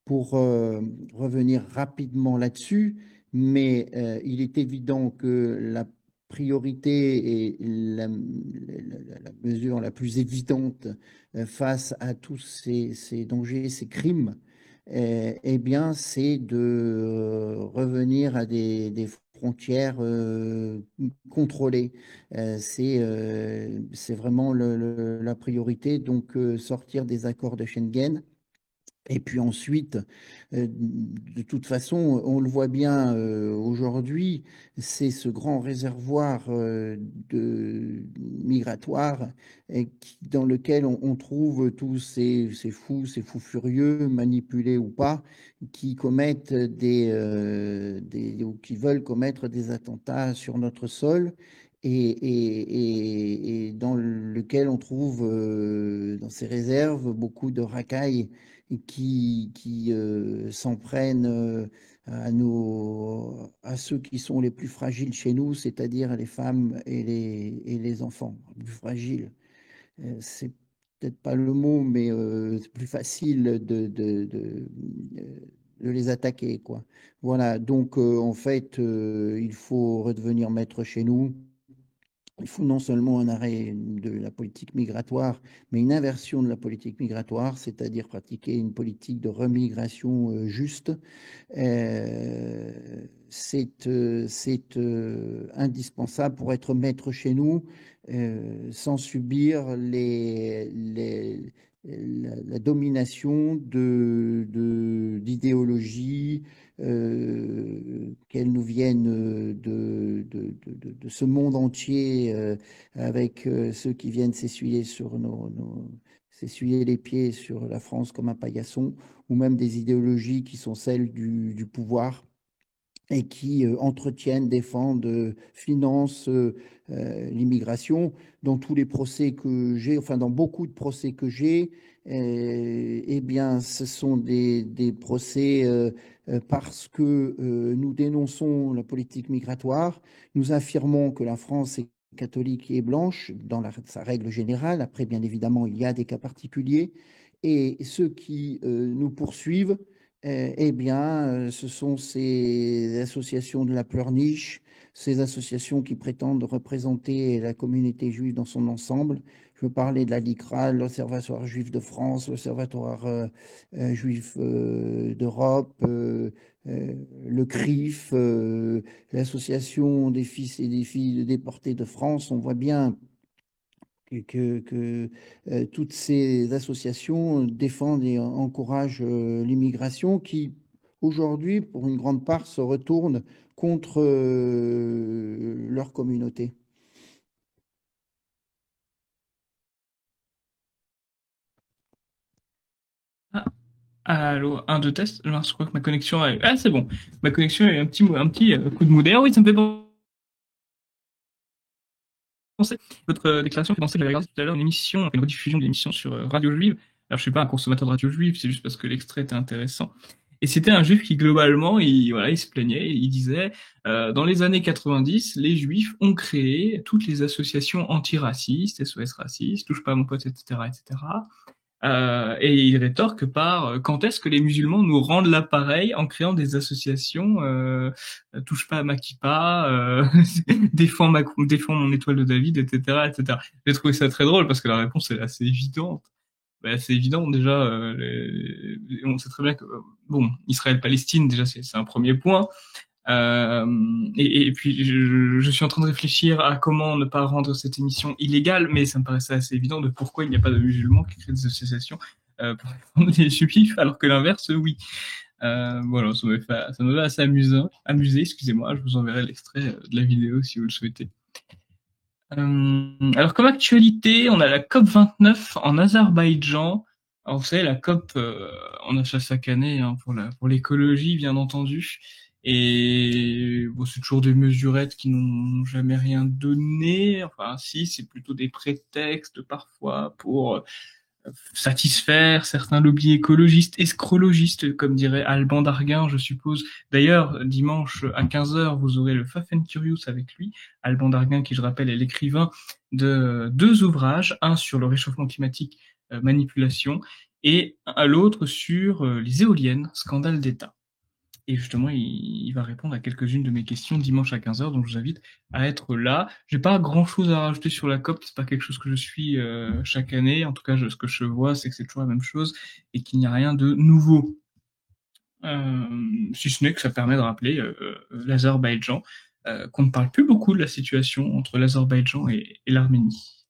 Speaker 2: Pour revenir rapidement là-dessus, mais il est évident que la priorité et la mesure la plus évidente face à tous ces dangers, ces crimes, eh bien, c'est de revenir à des frontières contrôlées. C'est vraiment la priorité, donc sortir des accords de Schengen Et puis ensuite, de toute façon, on le voit bien aujourd'hui, c'est ce grand réservoir migratoire dans lequel on trouve tous ces fous furieux, manipulés ou pas, qui commettent ou qui veulent commettre des attentats sur notre sol. Et dans lequel on trouve dans ces réserves beaucoup de racailles qui s'en prennent à ceux qui sont les plus fragiles chez nous, c'est-à-dire les femmes et les enfants. Plus fragiles, c'est peut-être pas le mot, mais c'est plus facile de les attaquer, quoi. Voilà, donc en fait, il faut redevenir maître chez nous. Il faut non seulement un arrêt de la politique migratoire, mais une inversion de la politique migratoire, c'est-à-dire pratiquer une politique de remigration juste. C'est indispensable pour être maître chez nous, sans subir la domination d'idéologies, qu'elles nous viennent de ce monde entier, avec ceux qui viennent s'essuyer les pieds sur la France comme un paillasson, ou même des idéologies qui sont celles du pouvoir et qui entretiennent, défendent, financent l'immigration. Dans tous les procès que j'ai, enfin dans beaucoup de procès que j'ai, eh bien, ce sont des procès parce que nous dénonçons la politique migratoire, nous affirmons que la France est catholique et blanche dans sa règle générale. Après, bien évidemment, il y a des cas particuliers. Et ceux qui nous poursuivent, eh bien, ce sont ces associations de la pleurniche, ces associations qui prétendent représenter la communauté juive dans son ensemble. Je veux parler de la LICRA, l'Observatoire juif de France, l'Observatoire juif d'Europe, le CRIF, l'Association des fils et des filles déportés de France. On voit bien que toutes ces associations défendent et encouragent l'immigration qui, aujourd'hui, pour une grande part, se retourne contre leur communauté.
Speaker 1: Ah, allô, un, deux tests. Je crois que ma connexion a... Ah, c'est bon. Ma connexion a eu un petit coup de mou. D'ailleurs, oui, ça me fait penser. Votre déclaration fait penser que j'avais regardé tout à l'heure une émission, une rediffusion d'une émission sur Radio Juive. Alors, je suis pas un consommateur de Radio Juive, c'est juste parce que l'extrait était intéressant. Et c'était un juif qui, globalement, voilà, il se plaignait, il disait, dans les années 90, les juifs ont créé toutes les associations antiracistes, SOS racistes, touche pas à mon pote, etc., etc. Et il rétorque par quand est-ce que les musulmans nous rendent l'appareil en créant des associations touche pas à ma kippa, défends mon étoile de David, etc., etc. J'ai trouvé ça très drôle parce que la réponse est assez évidente. Ben, c'est évident déjà. On sait très bien que bon, Israël-Palestine déjà c'est un premier point. Et puis, je suis en train de réfléchir à comment ne pas rendre cette émission illégale, mais ça me paraissait assez évident de pourquoi il n'y a pas de musulmans qui créent des associations pour défendre les juifs, alors que l'inverse, oui. Voilà, ça m'avait assez amusé, excusez-moi, je vous enverrai l'extrait de la vidéo si vous le souhaitez. Alors, comme actualité, on a la COP29 en Azerbaïdjan. Alors, vous savez, la COP, on a ça chaque année hein, pour l'écologie, bien entendu. Et bon, c'est toujours des mesurettes qui n'ont jamais rien donné. Enfin, si, c'est plutôt des prétextes parfois pour satisfaire certains lobbies écologistes, escrologistes, comme dirait Alban Darguin, je suppose. D'ailleurs, dimanche à 15h, vous aurez le Faf and Curious avec lui. Alban Darguin, qui, je rappelle, est l'écrivain de 2 ouvrages, un sur le réchauffement climatique, manipulation, et l'autre sur les éoliennes, scandale d'État. Et justement, il va répondre à quelques-unes de mes questions dimanche à 15h, donc je vous invite à être là. J'ai pas grand-chose à rajouter sur la COP, c'est pas quelque chose que je suis chaque année. En tout cas, ce que je vois, c'est que c'est toujours la même chose et qu'il n'y a rien de nouveau. Si ce n'est que ça permet de rappeler l'Azerbaïdjan, qu'on ne parle plus beaucoup de la situation entre l'Azerbaïdjan et l'Arménie.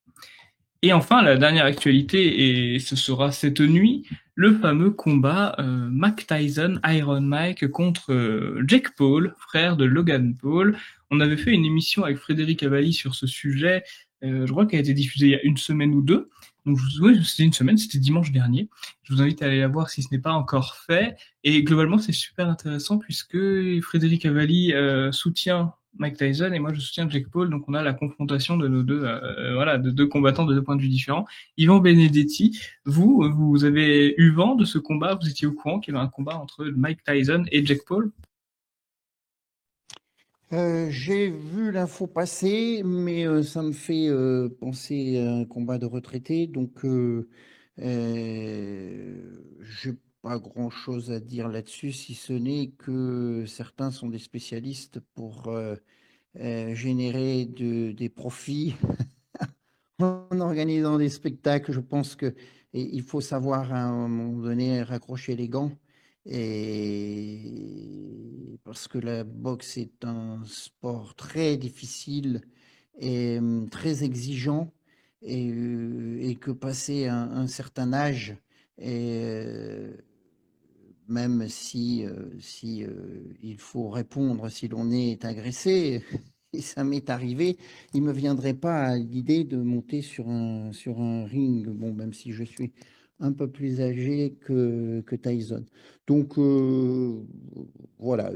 Speaker 1: Et enfin, la dernière actualité, et ce sera cette nuit, le fameux combat Mike Tyson, Iron Mike contre Jake Paul, frère de Logan Paul. On avait fait une émission avec Frédéric Avalli sur ce sujet, je crois qu'elle a été diffusée il y a une semaine ou deux. Donc, ouais, c'était une semaine, c'était dimanche dernier. Je vous invite à aller la voir si ce n'est pas encore fait. Et globalement, c'est super intéressant puisque Frédéric Avalli soutient Mike Tyson et moi je soutiens Jake Paul, donc on a la confrontation de nos deux, voilà, de deux combattants de deux points de vue différents. Yvan Benedetti, vous avez eu vent de ce combat, vous étiez au courant qu'il y avait un combat entre Mike Tyson et Jake Paul?
Speaker 2: J'ai vu l'info passer, mais ça me fait penser à un combat de retraités, donc j'ai pas grand-chose à dire là-dessus, si ce n'est que certains sont des spécialistes pour générer des profits en organisant des spectacles. Je pense que il faut savoir à un moment donné raccrocher les gants. Et parce que la boxe est un sport très difficile et très exigeant et que passer un certain âge et même si il faut répondre si l'on est agressé, et ça m'est arrivé, il ne me viendrait pas à l'idée de monter sur un ring, bon, même si je suis un peu plus âgé que Tyson. Donc voilà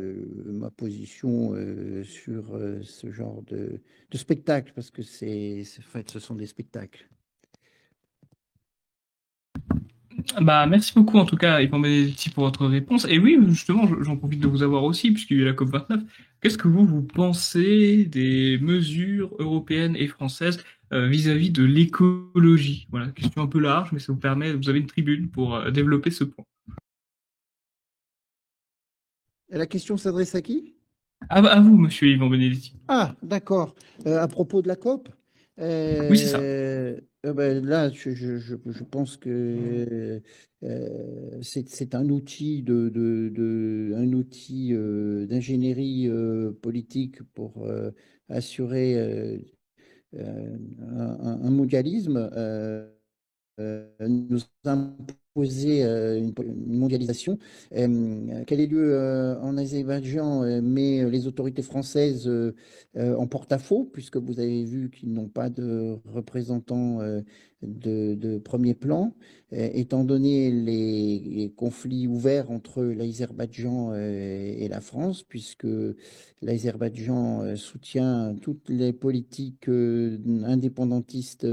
Speaker 2: ma position sur ce genre de spectacle, parce que en fait, ce sont des spectacles.
Speaker 1: Bah, merci beaucoup en tout cas, Yvan Benedetti, pour votre réponse. Et oui, justement, j'en profite de vous avoir aussi, puisqu'il y a eu la COP29. Qu'est-ce que vous pensez des mesures européennes et françaises vis-à-vis de l'écologie? Voilà, question un peu large, mais ça vous permet, vous avez une tribune pour développer ce point.
Speaker 2: Et la question s'adresse à qui?
Speaker 1: À vous, monsieur Yvan Benedetti.
Speaker 2: Ah, d'accord. À propos de la COP,
Speaker 1: Oui, c'est ça.
Speaker 2: ben là, je pense que c'est un outil un outil d'ingénierie politique pour assurer un mondialisme. Nous imposer une mondialisation. Quel est lieu en Azerbaïdjan met les autorités françaises en porte-à-faux, puisque vous avez vu qu'ils n'ont pas de représentants de premier plan, étant donné les conflits ouverts entre l'Azerbaïdjan et la France, puisque l'Azerbaïdjan soutient toutes les politiques indépendantistes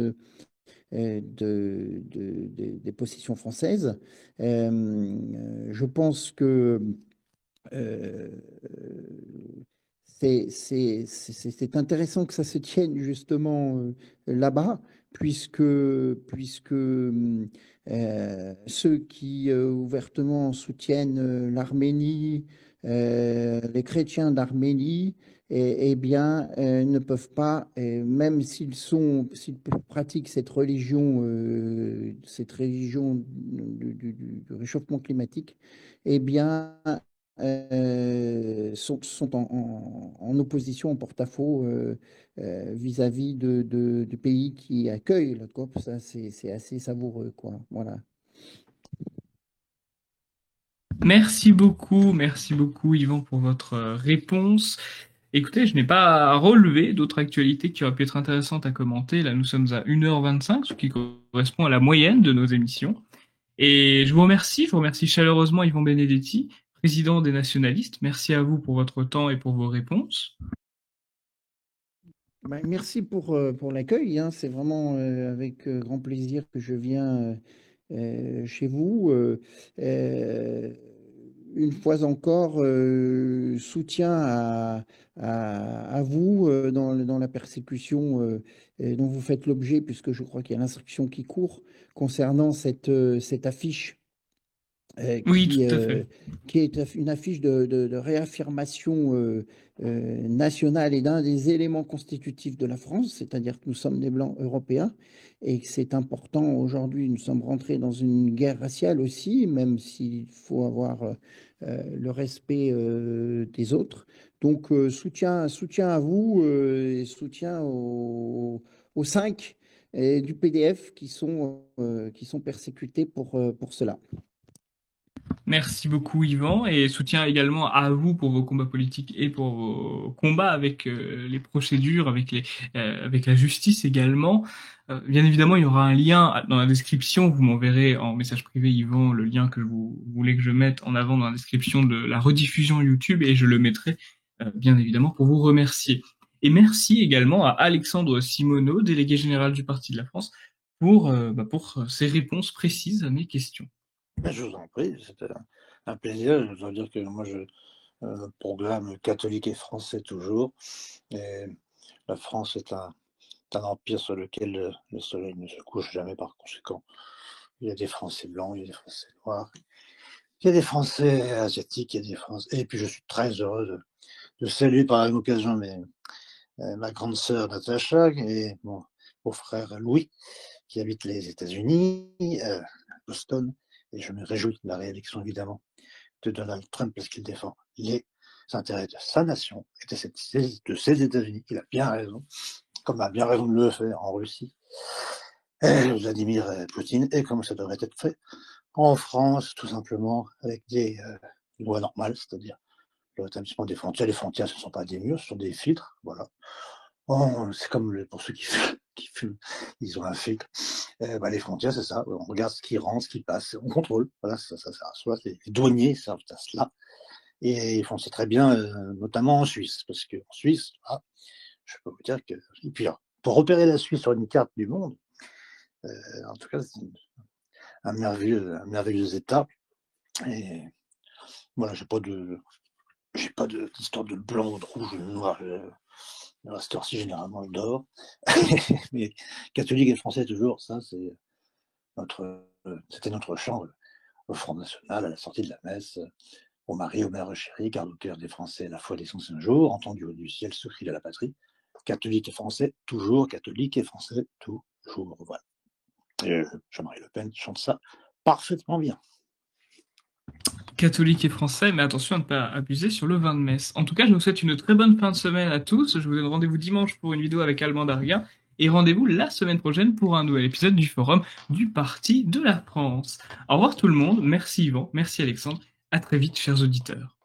Speaker 2: des possessions françaises. Je pense que euh, c'est intéressant que ça se tienne justement là-bas, puisque ceux qui ouvertement soutiennent l'Arménie, les chrétiens d'Arménie, bien, ne peuvent pas, même s'ils pratiquent cette religion du réchauffement climatique, eh bien, sont en opposition, en porte-à-faux vis-à-vis du pays qui accueille la COP. Ça, c'est assez savoureux, quoi. Voilà.
Speaker 1: Merci beaucoup Yvan pour votre réponse. Écoutez, je n'ai pas relevé d'autres actualités qui auraient pu être intéressantes à commenter. Là, nous sommes à 1h25, ce qui correspond à la moyenne de nos émissions. Et je vous remercie chaleureusement Yvan Benedetti, président des nationalistes. Merci à vous pour votre temps et pour vos réponses.
Speaker 2: Ben, merci pour l'accueil, hein. C'est vraiment avec grand plaisir que je viens chez vous. Euh, une fois encore, soutien à vous dans la persécution dont vous faites l'objet, puisque je crois qu'il y a l'instruction qui court concernant cette affiche
Speaker 1: Oui, tout à fait.
Speaker 2: qui est une affiche de réaffirmation nationale et d'un des éléments constitutifs de la France, c'est-à-dire que nous sommes des Blancs européens et que c'est important aujourd'hui, nous sommes rentrés dans une guerre raciale aussi, même s'il faut avoir le respect des autres. Donc, soutien à vous et soutien aux cinq. et du PDF qui sont persécutés pour cela.
Speaker 1: Merci beaucoup, Yvan, et soutien également à vous pour vos combats politiques et pour vos combats avec les procédures, avec la justice également. Bien évidemment, il y aura un lien dans la description. Vous m'enverrez en message privé, Yvan, le lien que vous voulez que je mette en avant dans la description de la rediffusion YouTube, et je le mettrai bien évidemment pour vous remercier. Et merci également à Alexandre Simoneau, délégué général du Parti de la France, pour ses réponses précises à mes questions.
Speaker 3: Je vous en prie, c'était un plaisir. Je dois dire que moi, je proclame catholique et français toujours. Et la France est un empire sur lequel le soleil ne se couche jamais, par conséquent. Il y a des Français blancs, il y a des Français noirs, il y a des Français asiatiques, il y a des Français... Et puis je suis très heureux de saluer par la même occasion ma grande sœur Natacha et mon frère Louis, qui habite les États-Unis, Boston. Et je me réjouis de la réélection, évidemment, de Donald Trump, parce qu'il défend les intérêts de sa nation et de ses États-Unis. Il a bien raison, comme a bien raison de le faire en Russie, Vladimir Poutine, et comme ça devrait être fait en France, tout simplement, avec des lois normales, c'est-à-dire le rétablissement des frontières. Les frontières, ce ne sont pas des murs, ce sont des filtres, voilà. C'est comme pour ceux qui fument, ils ont un filtre. Les frontières, c'est ça. On regarde ce qui rentre, ce qui passe, on contrôle. Voilà, ça soit les douaniers servent à cela. Et ils font ça très bien, notamment en Suisse, parce qu'en Suisse, je peux vous dire que. Et puis, pour repérer la Suisse sur une carte du monde, en tout cas, c'est un merveilleux État. Et voilà, j'ai pas d'histoire de blanc ou de rouge ou de noir. À cette heure-ci, généralement, il dort. Mais catholique et français, toujours, ça, c'était notre chant au Front National, à la sortie de la messe, au Marie, aux mères chéries, car le cœur des Français, la foi des anciens jours, entendu au du ciel, ce cri de la patrie. Catholique et français, toujours, catholique et français, toujours. Voilà. Et Jean-Marie Le Pen chante ça parfaitement bien.
Speaker 1: Catholique et français, mais attention à ne pas abuser sur le vin de messe. En tout cas, je vous souhaite une très bonne fin de semaine à tous. Je vous donne rendez-vous dimanche pour une vidéo avec Alban Darguin et rendez-vous la semaine prochaine pour un nouvel épisode du Forum du Parti de la France. Au revoir tout le monde. Merci Yvan, merci Alexandre. À très vite, chers auditeurs.